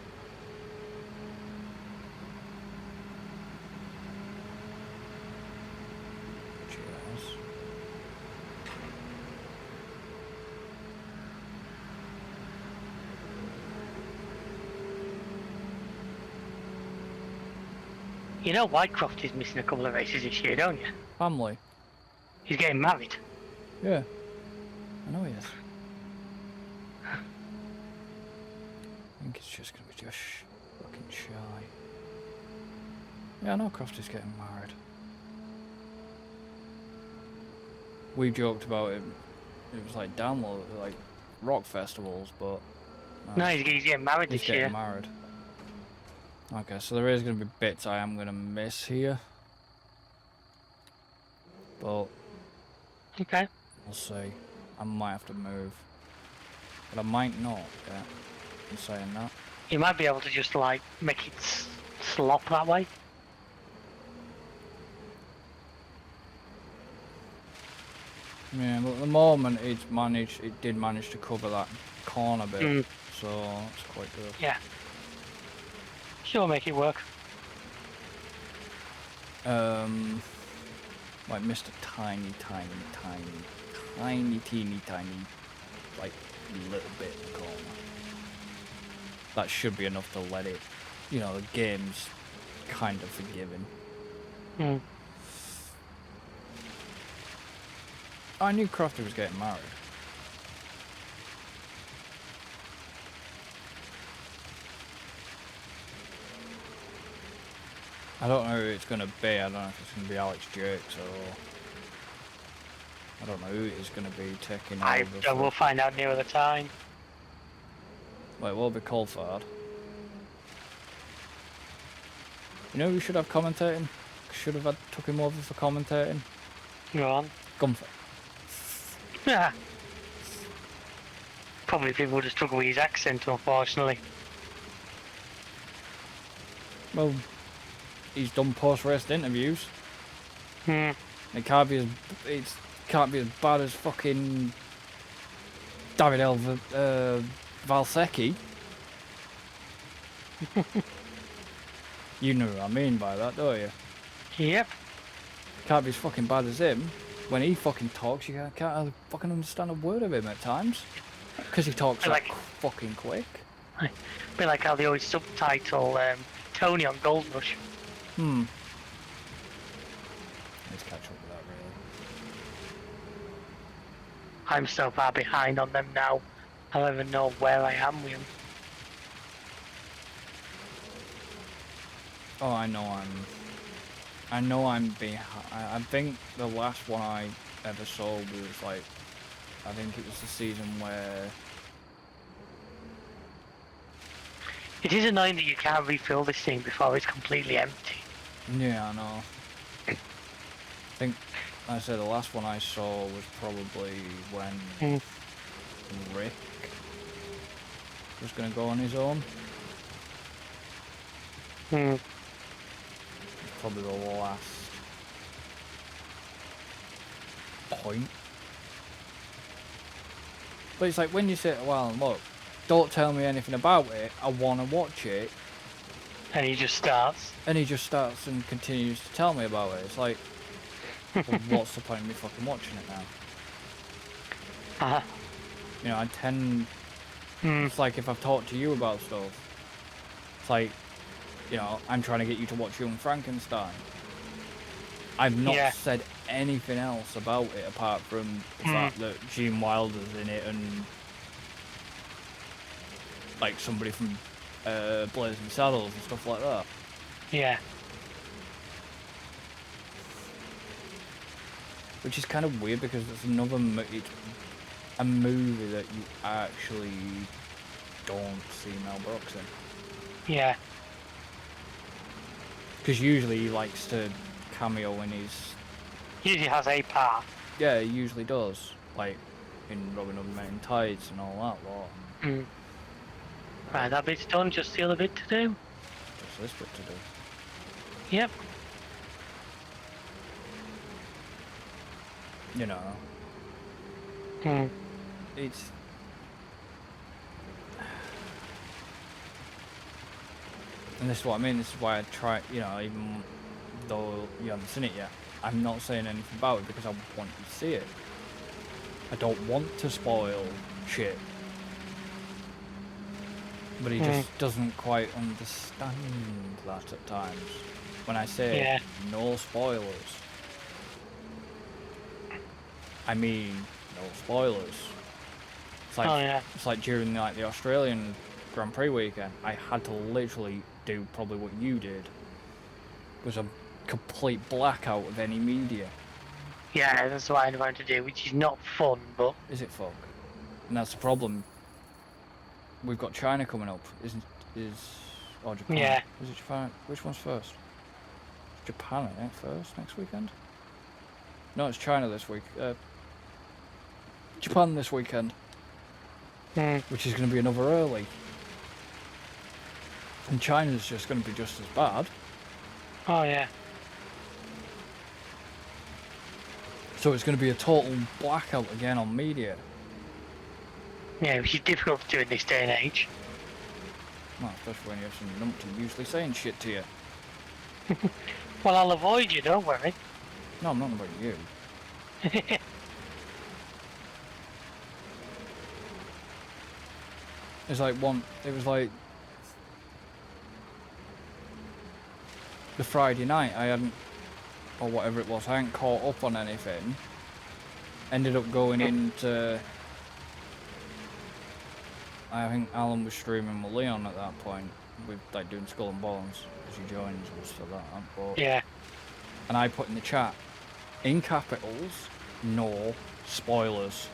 Cheers. You know Whitecroft is missing a couple of races this year, don't you? Family. He's getting married. Yeah. I know he is. I think it's just gonna be just fucking shy. Yeah, I know Croft is getting married. We joked about it. It was like download, like rock festivals, but No, he's getting married he's this getting year. married. Okay, so there is gonna be bits I am gonna miss here, but Okay. we'll see. I might have to move, but I might not. Yeah, I'm saying that. You might be able to just like make it slop that way. Yeah, but at the moment it did manage to cover that corner bit, so it's quite good. Yeah. Sure, make it work. Like missed a tiny, like little bit in the corner. That should be enough to let it, you know, the game's kind of forgiving. I knew Crofty was getting married. I don't know who it's going to be. I don't know if it's going to be Alex Jakes or... I don't know who it is going to be taking I over. will find out nearer the time. Well, it will be Coulthard. You know who should have commentating? Should have took him over for commentating? Go on. Gunther. Yeah. Probably people just took away his accent, unfortunately. Well, he's done post-race interviews. It can't be as bad as fucking David Valsecchi. You know what I mean by that, don't you? Yep. Can't be as fucking bad as him. When he fucking talks, you can't fucking understand a word of him at times. Because he talks like fucking quick. Be like how they always subtitle Tony on Gold Rush. Let's catch up with that, really. I'm so far behind on them now. I don't even know where I am with them. Oh, I know I'm behind. I think the last one I ever saw was like, I think it was the season where... It is annoying that you can't refill this thing before it's completely empty. Yeah, I know. I think, like I said, the last one I saw was probably when Rick was going to go on his own. Hmm. Probably the last point. But it's like when you say, well, look, don't tell me anything about it, I want to watch it, And he just starts. and he just starts and continues to tell me about it. It's like, well, what's the point of me fucking watching it now? Uh-huh. You know, I tend... It's like if I've talked to you about stuff, it's like, you know, I'm trying to get you to watch Young Frankenstein. I've not said anything else about it apart from the fact that Gene Wilder's in it and like somebody from Blazing Saddles and stuff like that. Yeah. Which is kind of weird because it's another it's a movie that you actually don't see Mel Brooks in. Yeah. Because usually he likes to cameo in his... Usually has a part. Yeah, he usually does. Like in Robin Hood Men in Tights and all that lot. Right, that bit's done, just the other bit to do. Just this bit to do. Yep. You know. It's... And this is what I mean, this is why I try, you know, even though you haven't seen it yet, I'm not saying anything about it because I want you to see it. I don't want to spoil shit. But he just doesn't quite understand that at times. When I say no spoilers, I mean no spoilers. It's like, it's like during like the Australian Grand Prix weekend, I had to literally do probably what you did, was a complete blackout of any media. Yeah, that's what I'm going to do, which is not fun, but... Is it fuck? And that's the problem. We've got China coming up, or Japan? Yeah. Is it Japan? Which one's first? Japan, I think, first, next weekend? No, it's China this week. Japan this weekend. Which is going to be another early. And China's just going to be just as bad. Oh, yeah. So it's going to be a total blackout again on media. Yeah, which is difficult to do in this day and age. Well, especially when you have some numpty usually saying shit to you. Well, I'll avoid you, don't worry. No, I'm not about you. It's like it was like the Friday night I hadn't, or whatever it was, I hadn't caught up on anything. Ended up going into, I think Alan was streaming with Leon at that point, with like doing Skull and Bones, because he joins us for that. But, yeah. And I put in the chat, in capitals, no spoilers.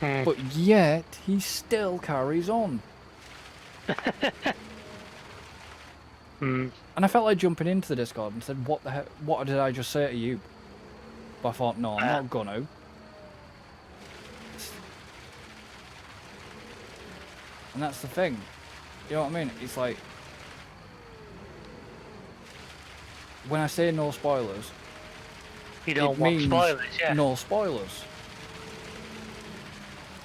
But yet, he still carries on. And I felt like jumping into the Discord and said, what the heck, what did I just say to you? But I thought, no, I'm not gonna. And that's the thing. You know what I mean? It's like, when I say no spoilers, you don't it want means spoilers, yeah. no spoilers.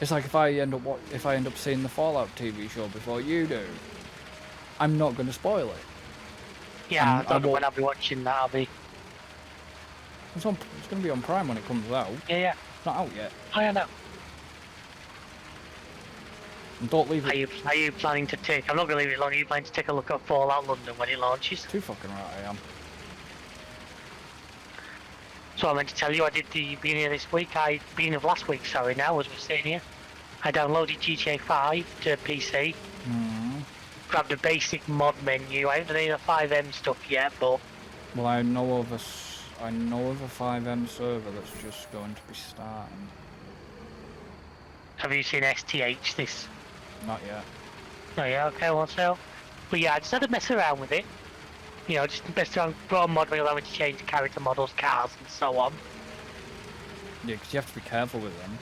It's like if I end up seeing the Fallout TV show before you do, I'm not going to spoil it. Yeah, I don't know when I'll be watching that. I'll be. It's going to be on Prime when it comes out. Yeah. It's not out yet. I know. And don't leave it. Are you planning to take? I'm not going to leave it long. Are you planning to take a look at Fallout London when it launches? Too fucking right I am. So I meant to tell you, I did the beginning of this week. Beginning of last week, sorry. Now as we're sitting here, I downloaded GTA 5 to PC. Grabbed a basic mod menu. I haven't done any of the 5M stuff yet, but. Well, I know of a 5M server that's just going to be starting. Have you seen STH this? Not yet. Oh yeah, okay, well so. But yeah, I just had to mess around with it. You know, just mess around, brought a mod where you allow me to change the character models, cars, and so on. Yeah, because you have to be careful with them.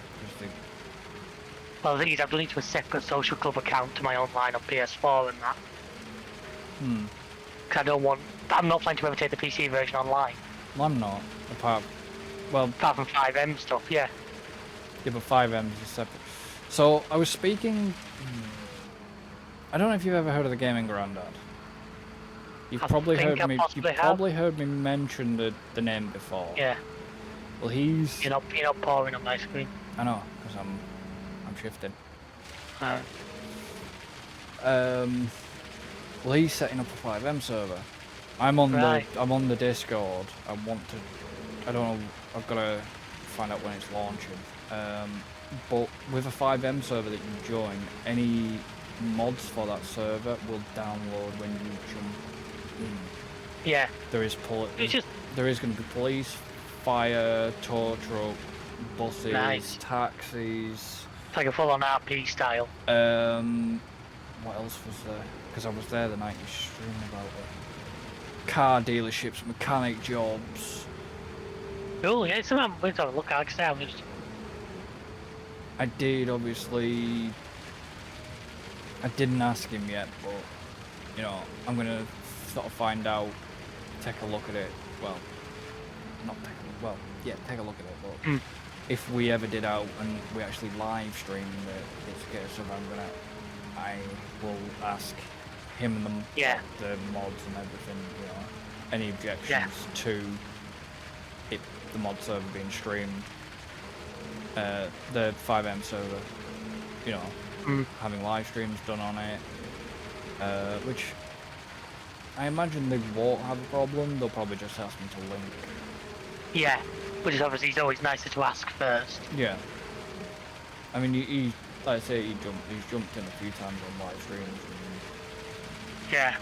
Well, the thing is, I've done it to a separate social club account to my online on PS4 and that. 'Cause I'm not planning to ever take the PC version online. I'm not. Apart from 5M stuff, yeah. Yeah, but 5M is separate. So, I was speaking... I don't know if you've ever heard of the Gaming Grandad. You've I probably think heard I me. possibly You've have. probably heard me mention the name before. Yeah. Well, he's. You're not pouring on my screen. I know, because I'm shifting. Uh, Well, he's setting up a 5M server. I'm on the Discord. I don't know. I've got to find out when it's launching. But with a 5M server that you join, any mods for that server will download when you jump in. yeah. There is there is going to be police, fire, tow truck, buses, taxis. It's like a full-on RP style. What else was there? Because I was there the night you streamed about it. Car dealerships, mechanic jobs. Oh yeah, it's something we're going to look at. I did, obviously. I didn't ask him yet, but, you know, I'm going to sort of find out, take a look at it. Well, take a look at it, but if we ever did out and we actually live streamed it, it's a case of I will ask him and the mods and everything, you know, any objections to the mod server being streamed. The 5M server, you know, having live streams done on it, which I imagine they won't have a problem. They'll probably just ask me to link. Yeah, which is obviously it's always nicer to ask first. Yeah. I mean, he like I say, he's jumped in a few times on live streams and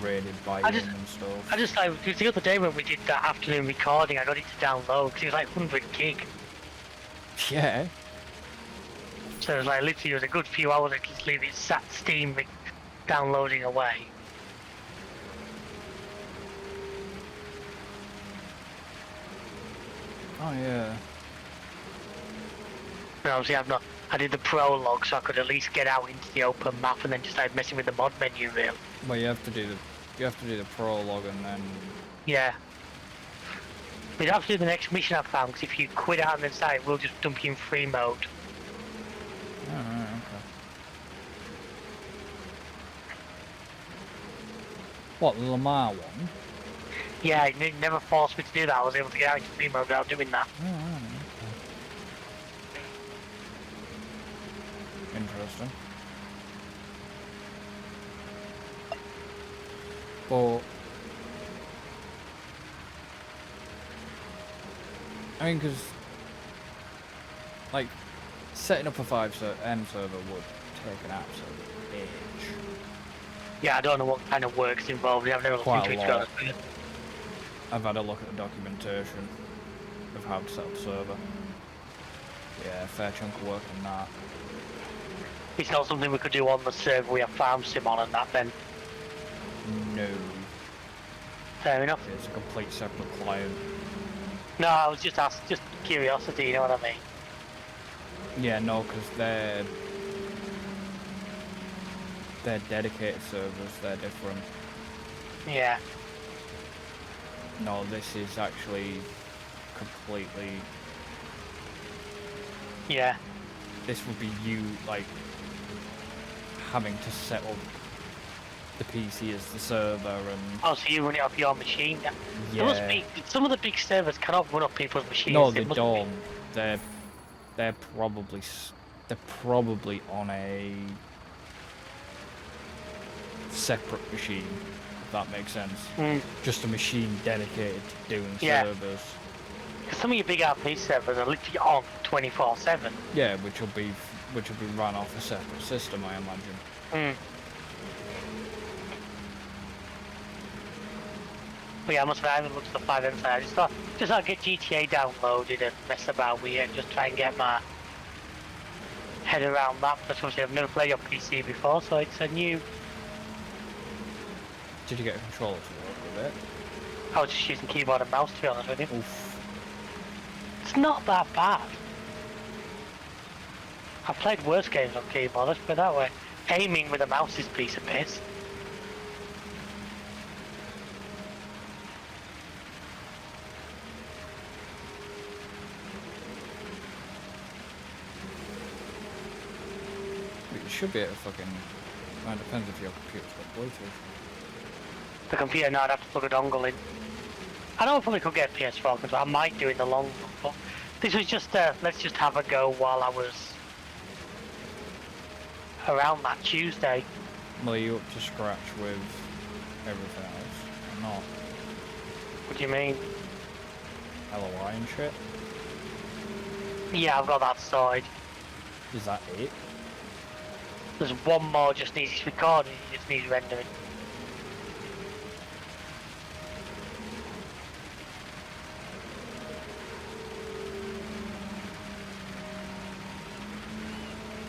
raided by him and stuff. I just like, because the other day when we did that afternoon recording, I got it to download because it was like 100 gig. Yeah. So it was like literally, it was a good few hours. I could just leave it sat Steam downloading away. Oh yeah. But obviously I did the prologue so I could at least get out into the open map and then just start messing with the mod menu really. Well, you have to do the prologue and then. Yeah. We'd have to do the next mission I found, because if you quit out and then start it, we'll just dump you in free mode. Oh, right, okay. What, the Lamar one? Yeah, it never forced me to do that. I was able to get out into free mode without doing that. Oh, right, okay. Interesting. But I mean, because like setting up a 5M server would take an absolute age. Yeah, I don't know what kind of work's involved. I've never looked into it. I've had a look at the documentation of how to set up a server. Yeah, fair chunk of work on that. It's not something we could do on the server we have Farm Sim on and that then? No. Fair enough. It's a complete separate client. No, I was just just curiosity, you know what I mean? Yeah, no, because they're dedicated servers, they're different. Yeah. No, this is actually completely... Yeah. This would be you, like, having to set up the PC as the server and... Oh, so you run it off your machine? Yeah. There must be, some of the big servers cannot run off people's machines. No, they don't. They're probably on a separate machine, if that makes sense. Just a machine dedicated to doing servers. Because some of your big RP servers are literally on 24/7. Yeah, which will be run off a separate system, I imagine. But yeah, I haven't looked at the 5M side. I just thought I'd get GTA downloaded and mess about with it and just try and get my head around that. Because obviously I've never played on PC before, so it's a new... Did you get a controller to work with it? I was just using keyboard and mouse, to be honest with you. Oof. It's not that bad. I've played worse games on keyboard, let's put it that way. Aiming with a mouse is a piece of piss. You should be able to fucking... Well, it depends if your computer's got Bluetooth. The computer now, I'd have to plug a dongle in. I know I probably could get PS4 control. I might do in the long run, but this was just let's just have a go while I was around that Tuesday. Well, are you up to scratch with everything else? Or not? What do you mean? LOI and shit? Yeah, I've got that sorted. Is that it? There's one more just needs recording, it just needs rendering.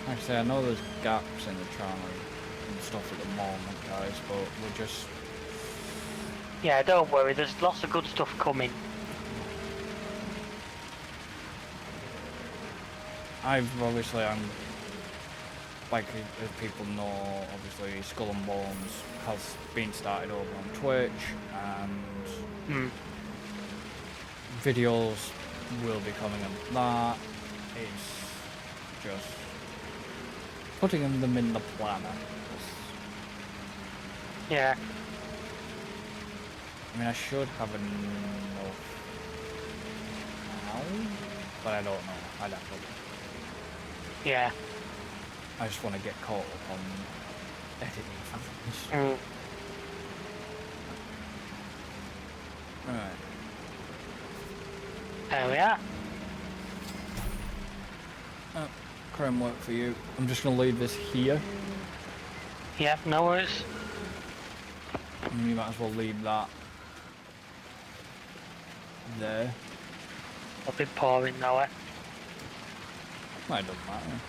Like I say, I know there's gaps in the channel and stuff at the moment, guys, but we're just... Yeah, don't worry, there's lots of good stuff coming. I'm like, as people know, obviously Skull and Bones has been started over on Twitch, and videos will be coming on that. It's just putting them in the planner. Yeah. I mean, I should have enough now, but I don't know. I'd have to look. Yeah. I just want to get caught up on editing things. Right. There we are. Oh, crane work for you. I'm just going to leave this here. Yep, no worries. And you might as well leave that there. I've been pouring now, eh? Well, it doesn't matter.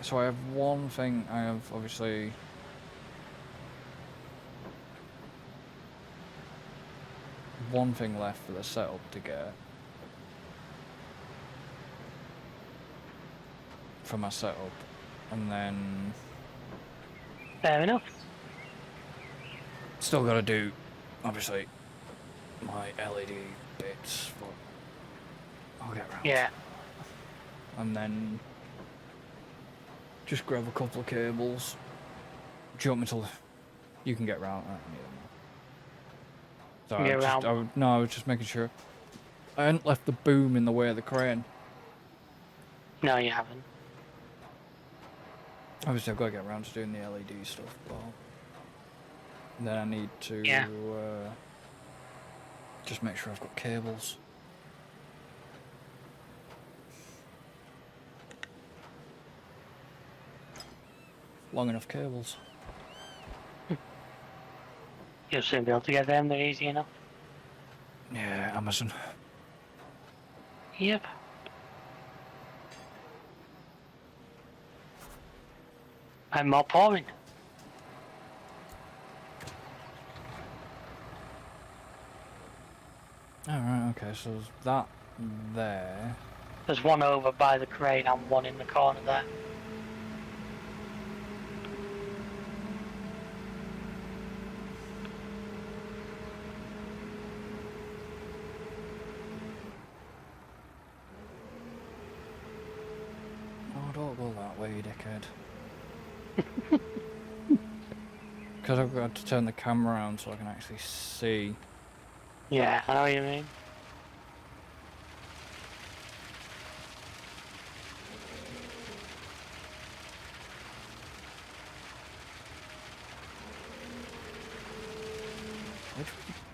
So I have one thing, I have obviously one thing left for the setup to get for my setup, and then Fair enough. still got to do obviously my LED bits, but I'll get around. Yeah. And then just grab a couple of cables. Do you want me to? You can get round. So Get round. I was just making sure I hadn't left the boom in the way of the crane. No, you haven't. Obviously, I've got to get around to doing the LED stuff, but then I need to just make sure I've got cables. Long enough cables. You'll soon be able to get them, they're easy enough. Yeah, Amazon. Yep. And more pouring. Alright, okay, so there's that there. There's one over by the crane and one in the corner there. Oh, don't go that way, you dickhead. Because I've got to turn the camera around so I can actually see. Yeah, I know what you mean.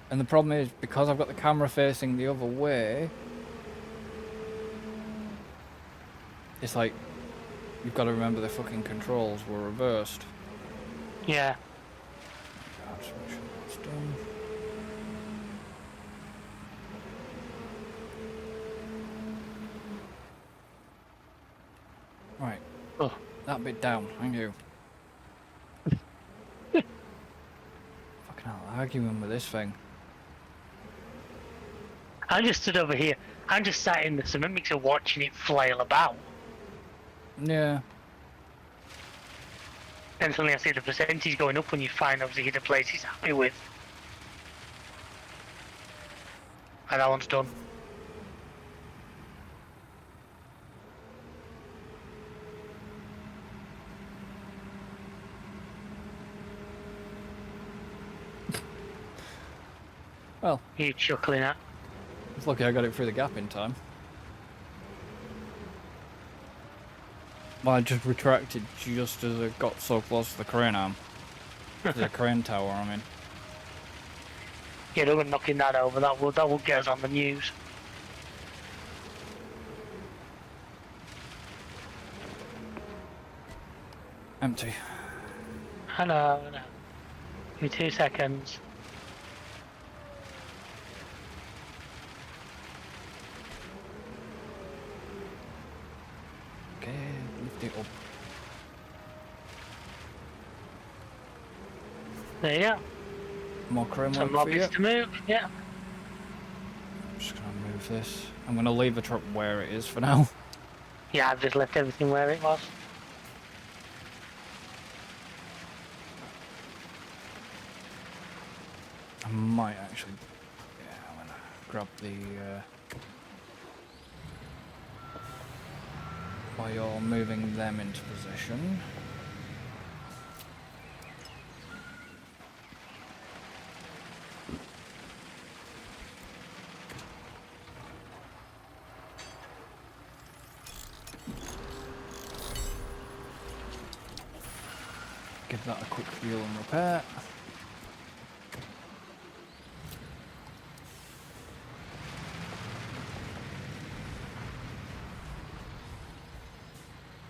And the problem is, because I've got the camera facing the other way, it's like, you've got to remember the fucking controls were reversed. Yeah. I'll just make sure that's done. Right. Oh. That bit down, thank you. Fucking hell, arguing with this thing. I just stood over here. I'm just sat in the cement mixer watching it flail about. Yeah. And suddenly I see the percentage going up when you find obviously hit a place he's happy with. And that one's done. Well, You chuckling at? it's lucky I got it through the gap in time. Well, I just retracted just as it got so close to the crane arm. To the crane tower, I mean. Yeah, they were knocking that over. That will get us on the news. Empty. Hello. Give me 2 seconds. Okay, lift it up. There you go. More crane Some work for you. lobbies to move. Yeah. I'm just gonna move this. I'm gonna leave the truck where it is for now. Yeah, I've just left everything where it was. I might actually. Yeah, I'm gonna grab the. While you're moving them into position. Give that a quick fuel and repair.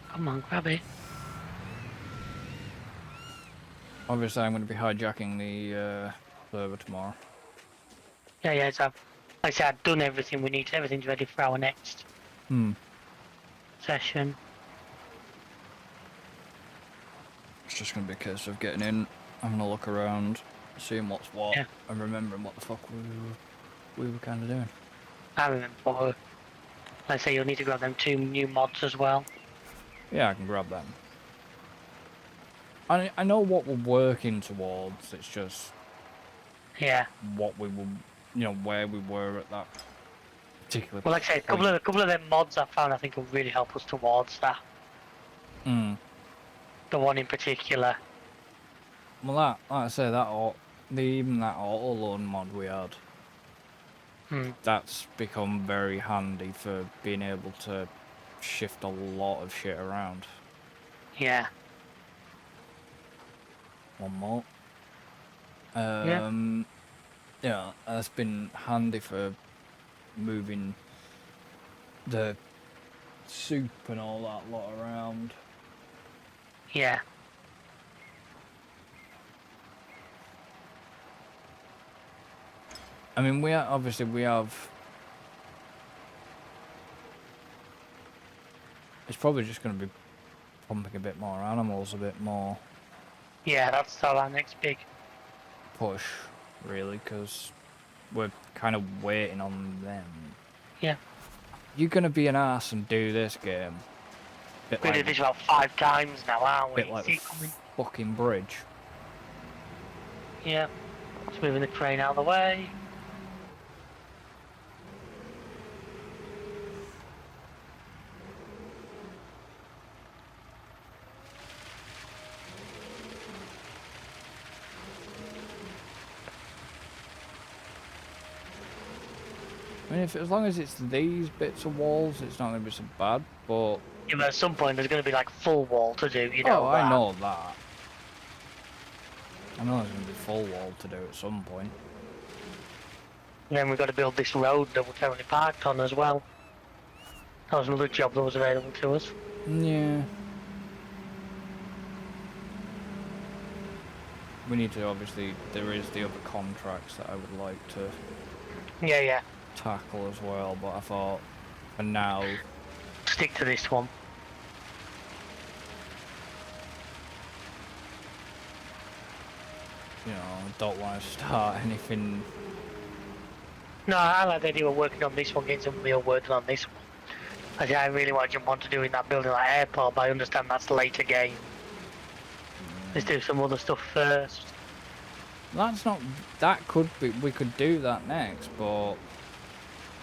Come on, grab it. Obviously, I'm going to be hijacking the server tomorrow. Yeah, so like I said, I've done everything we need. Everything's ready for our next session. It's just going to be a case of getting in, having a look around, seeing what's what, and remembering what the fuck we were kind of doing. I remember. Like I say, you'll need to grab them 2 new mods as well. Yeah, I can grab them. I know what we're working towards, it's just what we were, you know, where we were at that particular Well, like I say, a couple of them mods I found I think will really help us towards that. The one in particular. Well, like I say, even that auto load mod we had, that's become very handy for being able to shift a lot of shit around. Yeah. One more. Yeah, that's been handy for moving the soup and all that lot around. Yeah. I mean, we have. It's probably just going to be pumping a bit more animals, a bit more. Yeah, that's our next big push, really, because we're kind of waiting on them. Yeah. You're going to be an ass and do this game. We did this about 5 times now, aren't we? Bit like the fucking bridge. Yeah. Just moving the crane out of the way. I mean, as long as it's these bits of walls, it's not going to be so bad, but... Yeah, but at some point there's going to be like full wall to do, you know. Oh, I know that. I know there's going to be full wall to do at some point. And then we've got to build this road that we're currently parked on as well. That was another job that was available to us. Yeah. We need to, obviously, there is the other contracts that I would like to... Yeah. tackle as well, but I thought for now stick to this one. You know, I don't want to start anything. No, I like the idea of working on this one, getting some real work done on this one. I really want to jump onto doing that building like airport, but I understand that's later game. Let's do some other stuff first. That's not. That could be. We could do that next, but.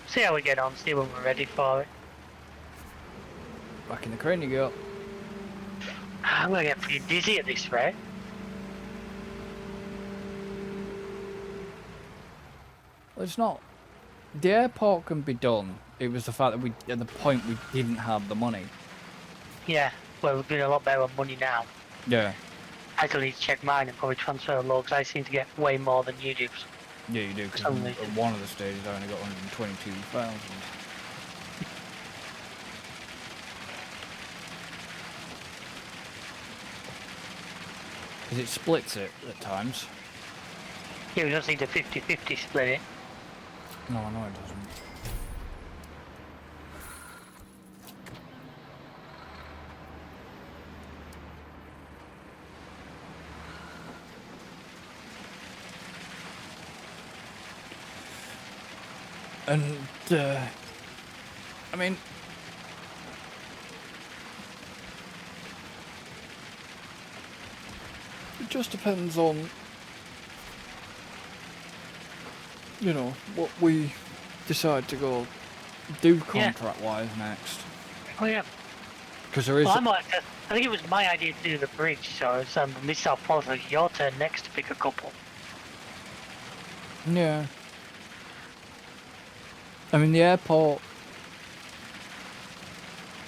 See how we get on, see when we're ready for it. Back in the crane you go. I'm gonna get pretty dizzy at this rate. it's not. The airport can be done. It was the fact that at the point we didn't have the money. Yeah, well, we're doing a lot better on money now. Yeah. I still need to check mine and probably transfer a lot, because I seem to get way more than you do. Yeah, you do, because at one of the stages I only got 122,000. Because it splits it at times. Yeah, we just need a 50-50 split it. No, I know it doesn't. And, I mean, it just depends on, you know, what we decide to go do contract-wise next. Oh yeah. Because there is... Well, I think it was my idea to do the bridge, so it's missile policy. Your turn next to pick a couple. Yeah. I mean, the airport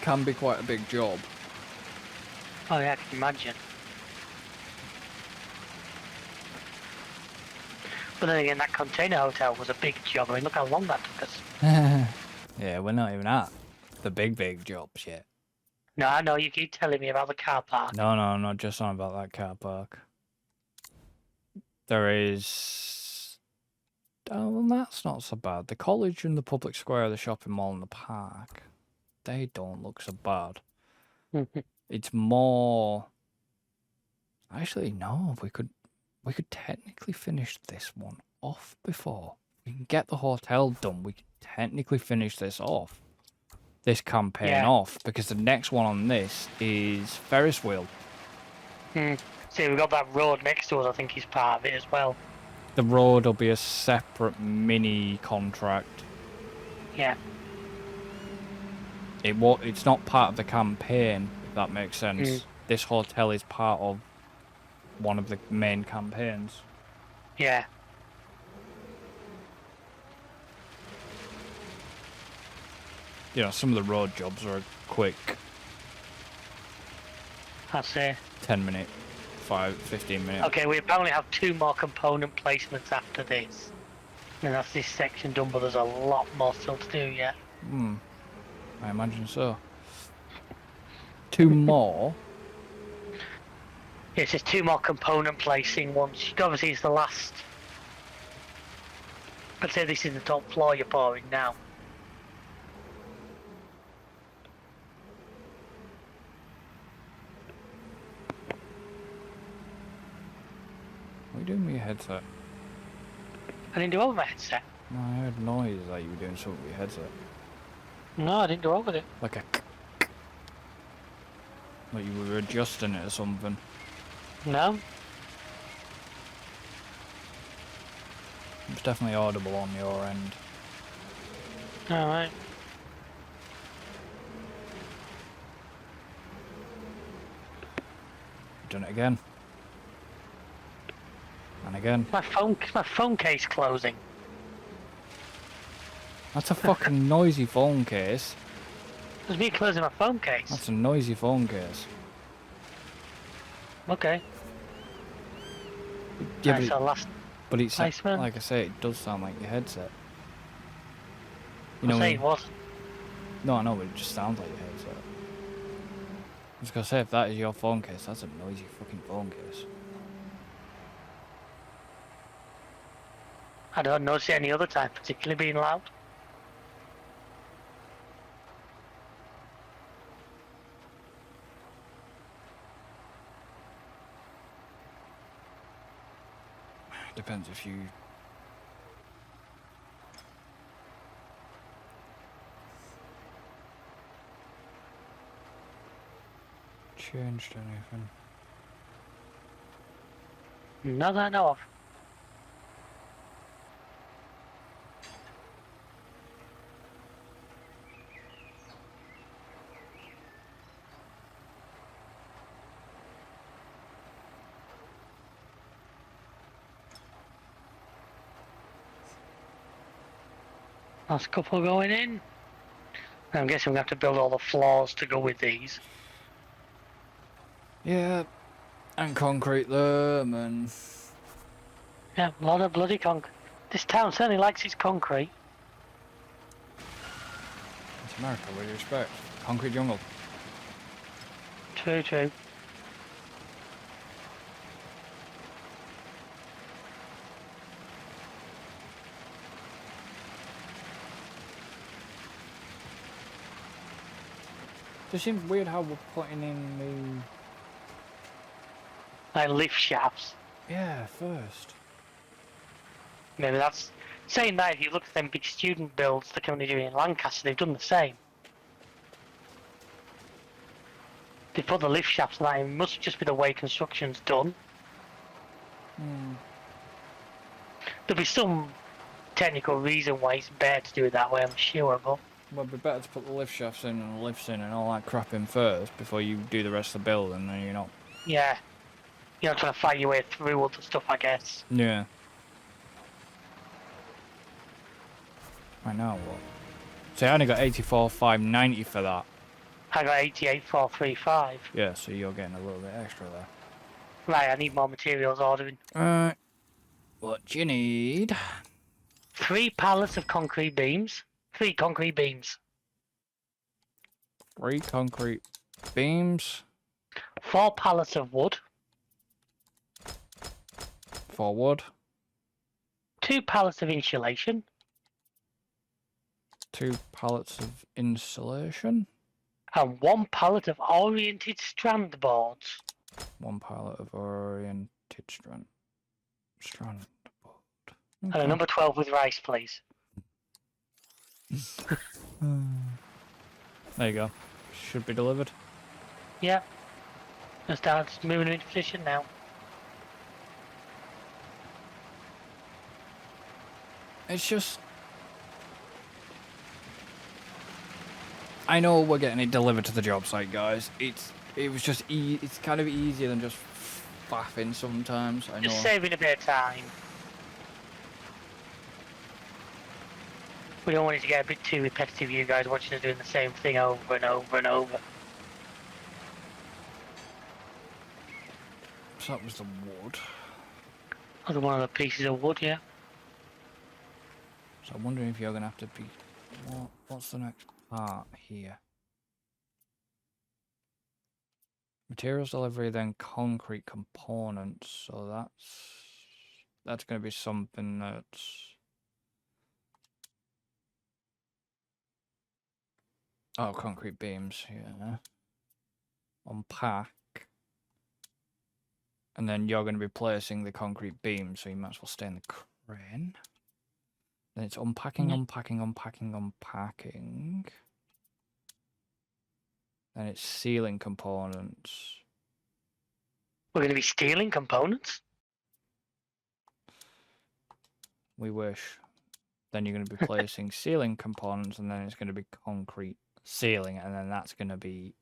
can be quite a big job. Oh yeah, I can imagine. But then again, that container hotel was a big job. I mean, look how long that took us. Yeah, we're not even at the big jobs yet. No, I know, you keep telling me about the car park. No, I'm not just on about that car park. There is... Oh, well, that's not so bad. The college and the public square, the shopping mall and the park, they don't look so bad. It's more... Actually, no, we could technically finish this one off before. We can get the hotel done. We can technically finish this off. This campaign off, because the next one on this is Ferris wheel. See, we've got that road next to us, I think is part of it as well. The road will be a separate mini contract. Yeah. It's not part of the campaign, if that makes sense. This hotel is part of one of the main campaigns. Yeah. You know, some of the road jobs are quick. I'd say. 10-minute, 15-minute. Okay, we apparently have 2 more component placements after this. And that's this section done, but there's a lot more still to do yet. I imagine so. 2 more? Yes, there's 2 more component placing ones. Obviously, it's the last. I'd say this is the top floor you're pouring now. What are you doing with your headset? I didn't do over my headset. No, I heard noise like you were doing something with your headset. No, I didn't do over it. Like a... Like you were adjusting it or something. No. It's definitely audible on your end. Alright. Done it again. And again. My phone case closing. That's a fucking noisy phone case. There's me closing my phone case. That's a noisy phone case. Okay. Yeah, Nice, but it's placement. like I say, it does sound like your headset. You I'll know, say it wasn't. No, I know, but it just sounds like your headset. I was gonna say, if that is your phone case, that's a noisy fucking phone case. I don't notice it any other time, particularly being loud. Depends if you... changed anything. Not that I know of. Last couple going in. I'm guessing we have to build all the floors to go with these. Yeah, and concrete them, and Yeah, a lot of bloody concrete. This town certainly likes its concrete. it's America, what do you expect? Concrete jungle. True, true. It seems weird how we're putting in the... Like lift shafts. Yeah, first. Maybe that's... Saying that, if you look at them big student builds they're currently doing in Lancaster, they've done the same. They put the lift shafts and that in. It must just be the way construction's done. There'll be some technical reason why it's better to do it that way, I'm sure, but... Well, it'd be better to put the lift shafts in and the lifts in and all that crap in first before you do the rest of the building, then you're not... Yeah. You're not trying to fight your way through all the stuff, I guess. Yeah. I know what. So I only got 84,590 for that. I got 88,435. Yeah, so you're getting a little bit extra there. Right, I need more materials ordering. Alright. What do you need? 3 pallets of concrete beams. 3 concrete beams. 3 concrete beams. 4 pallets of wood. 4 wood. 2 pallets of insulation. 2 pallets of insulation. And 1 pallet of oriented strand boards. 1 pallet of oriented strand board. And a number 12 with rice, please. There you go. Should be delivered. Yeah. Let's start moving into position now. It's just... I know we're getting it delivered to the job site, guys. It was just it's kind of easier than just faffing sometimes. I know. Just saving a bit of time. We don't want it to get a bit too repetitive, you guys watching us doing the same thing over and over and over. So that was the wood. Another one of the pieces of wood, yeah. So I'm wondering if you're gonna have to be. What's the next part here? Materials delivery, then concrete components. So that's gonna be something that's. Oh, concrete beams, yeah. Unpack. And then you're going to be placing the concrete beams, so you might as well stay in the crane. Then it's unpacking, unpacking, unpacking, unpacking. Then it's sealing components. We're going to be stealing components? We wish. Then you're going to be placing sealing components, and then it's going to be concrete sealing, and then that's going to be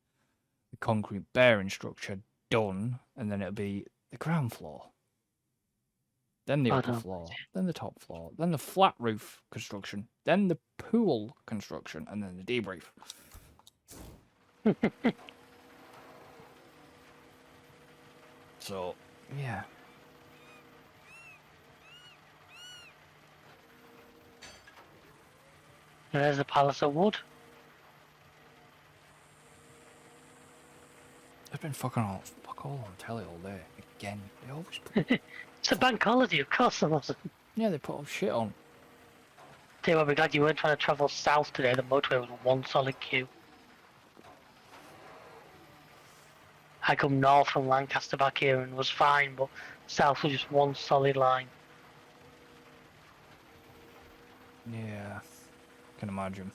the concrete bearing structure done, and then it'll be the ground floor. Then the upper floor, then the top floor, then the flat roof construction, then the pool construction, and then the debrief. So, yeah. There's the palace of wood. They've been fuck all on telly all day. Again, they always put... It's a bank holiday, of course there wasn't. Yeah, they put all shit on. Tell you what, we're glad you weren't trying to travel south today. The motorway was one solid queue. I come north from Lancaster back here and was fine, but south was just one solid line. Yeah, can imagine.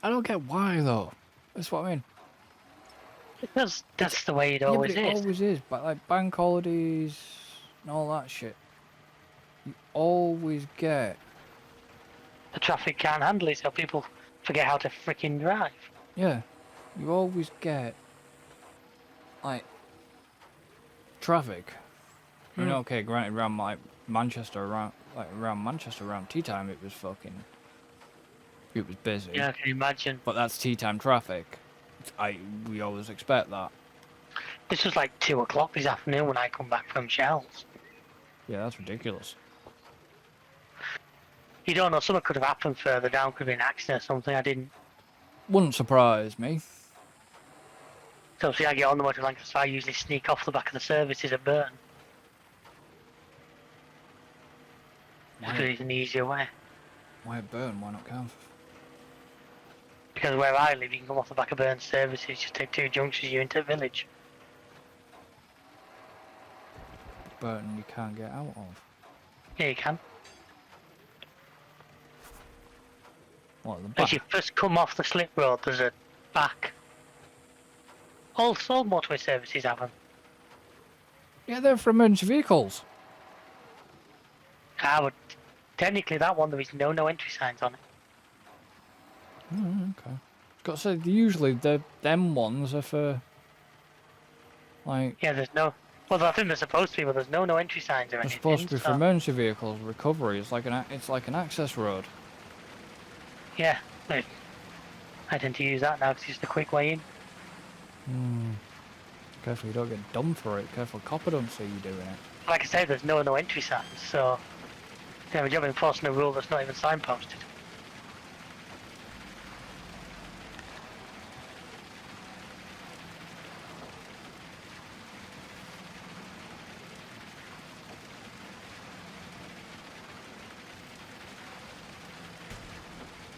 I don't get why though. That's what I mean. Because that's the way it always it is. always is. But like bank holidays and all that shit, you always get The traffic can't handle it, so people forget how to freaking drive. Yeah, you always get like traffic. I mean, okay, granted, around Manchester, around Manchester, around tea time, it was busy. Yeah, I can imagine. But that's tea time traffic. We always expect that. This was like 2 o'clock this afternoon when I come back from Shells. Yeah, that's ridiculous. You don't know, something could have happened further down, could have been an accident or something, I didn't. Wouldn't surprise me. So see, I get on the motor line because I usually sneak off the back of the services at Burton. Because it's an easier way. Why at Burn? Why not Canf? Because where I live, you can come off the back of Burton services, just take 2 junctions, you're into the village. Burton you can't get out of. Yeah, you can. What, at the back? As you first come off the slip road, there's a back. All motorway services have them. Yeah, they're for emergency vehicles. But technically that one, there is no entry signs on it. Okay. Got to say, usually them ones are for like. Yeah, there's no. Well, I think they're supposed to be, but there's no entry signs or They're anything. supposed to be for so- emergency vehicles recovery. It's like an access road. Yeah, I tend to use that now because it's the quick way in. Careful you don't get done for it. Careful copper don't see you doing it. Like I say, there's no entry signs, so they have a job enforcing a rule that's not even signposted.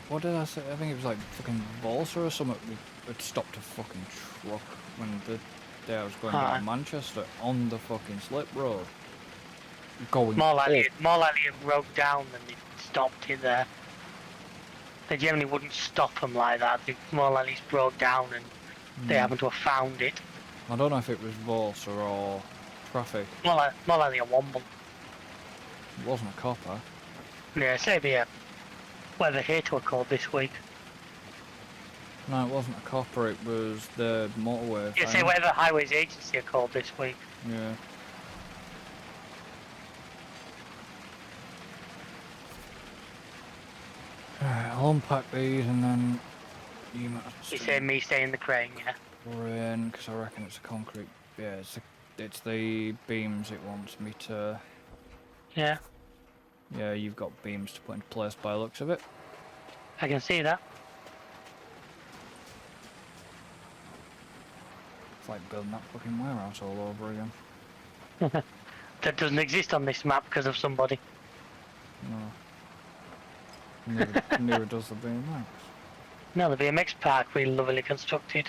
What did I say? I think it was like fucking Balsa or something. We'd stopped a fucking truck when the day I was going down to Manchester on the fucking slip road. Going More likely up. it broke down than it stopped it there. They generally wouldn't stop them like that. They more likely it's broke down and they happen to have found it. I don't know if it was Balsa or traffic. More likely a womble. It wasn't a copper. Yeah, say the weather hater were called this week. No, it wasn't a copper. It was the motorway. Yeah, say whatever highways agency are called this week. Yeah. Alright, I'll unpack these and then you might have to You say me stay in the crane, yeah? we're in, because I reckon it's a concrete. Yeah, it's the beams it wants me to. Yeah, Yeah, you've got beams to put into place by the looks of it. I can see that. It's like building that fucking warehouse all over again. That doesn't exist on this map because of somebody. No. Neither does the BMX. No, the BMX park really lovely constructed.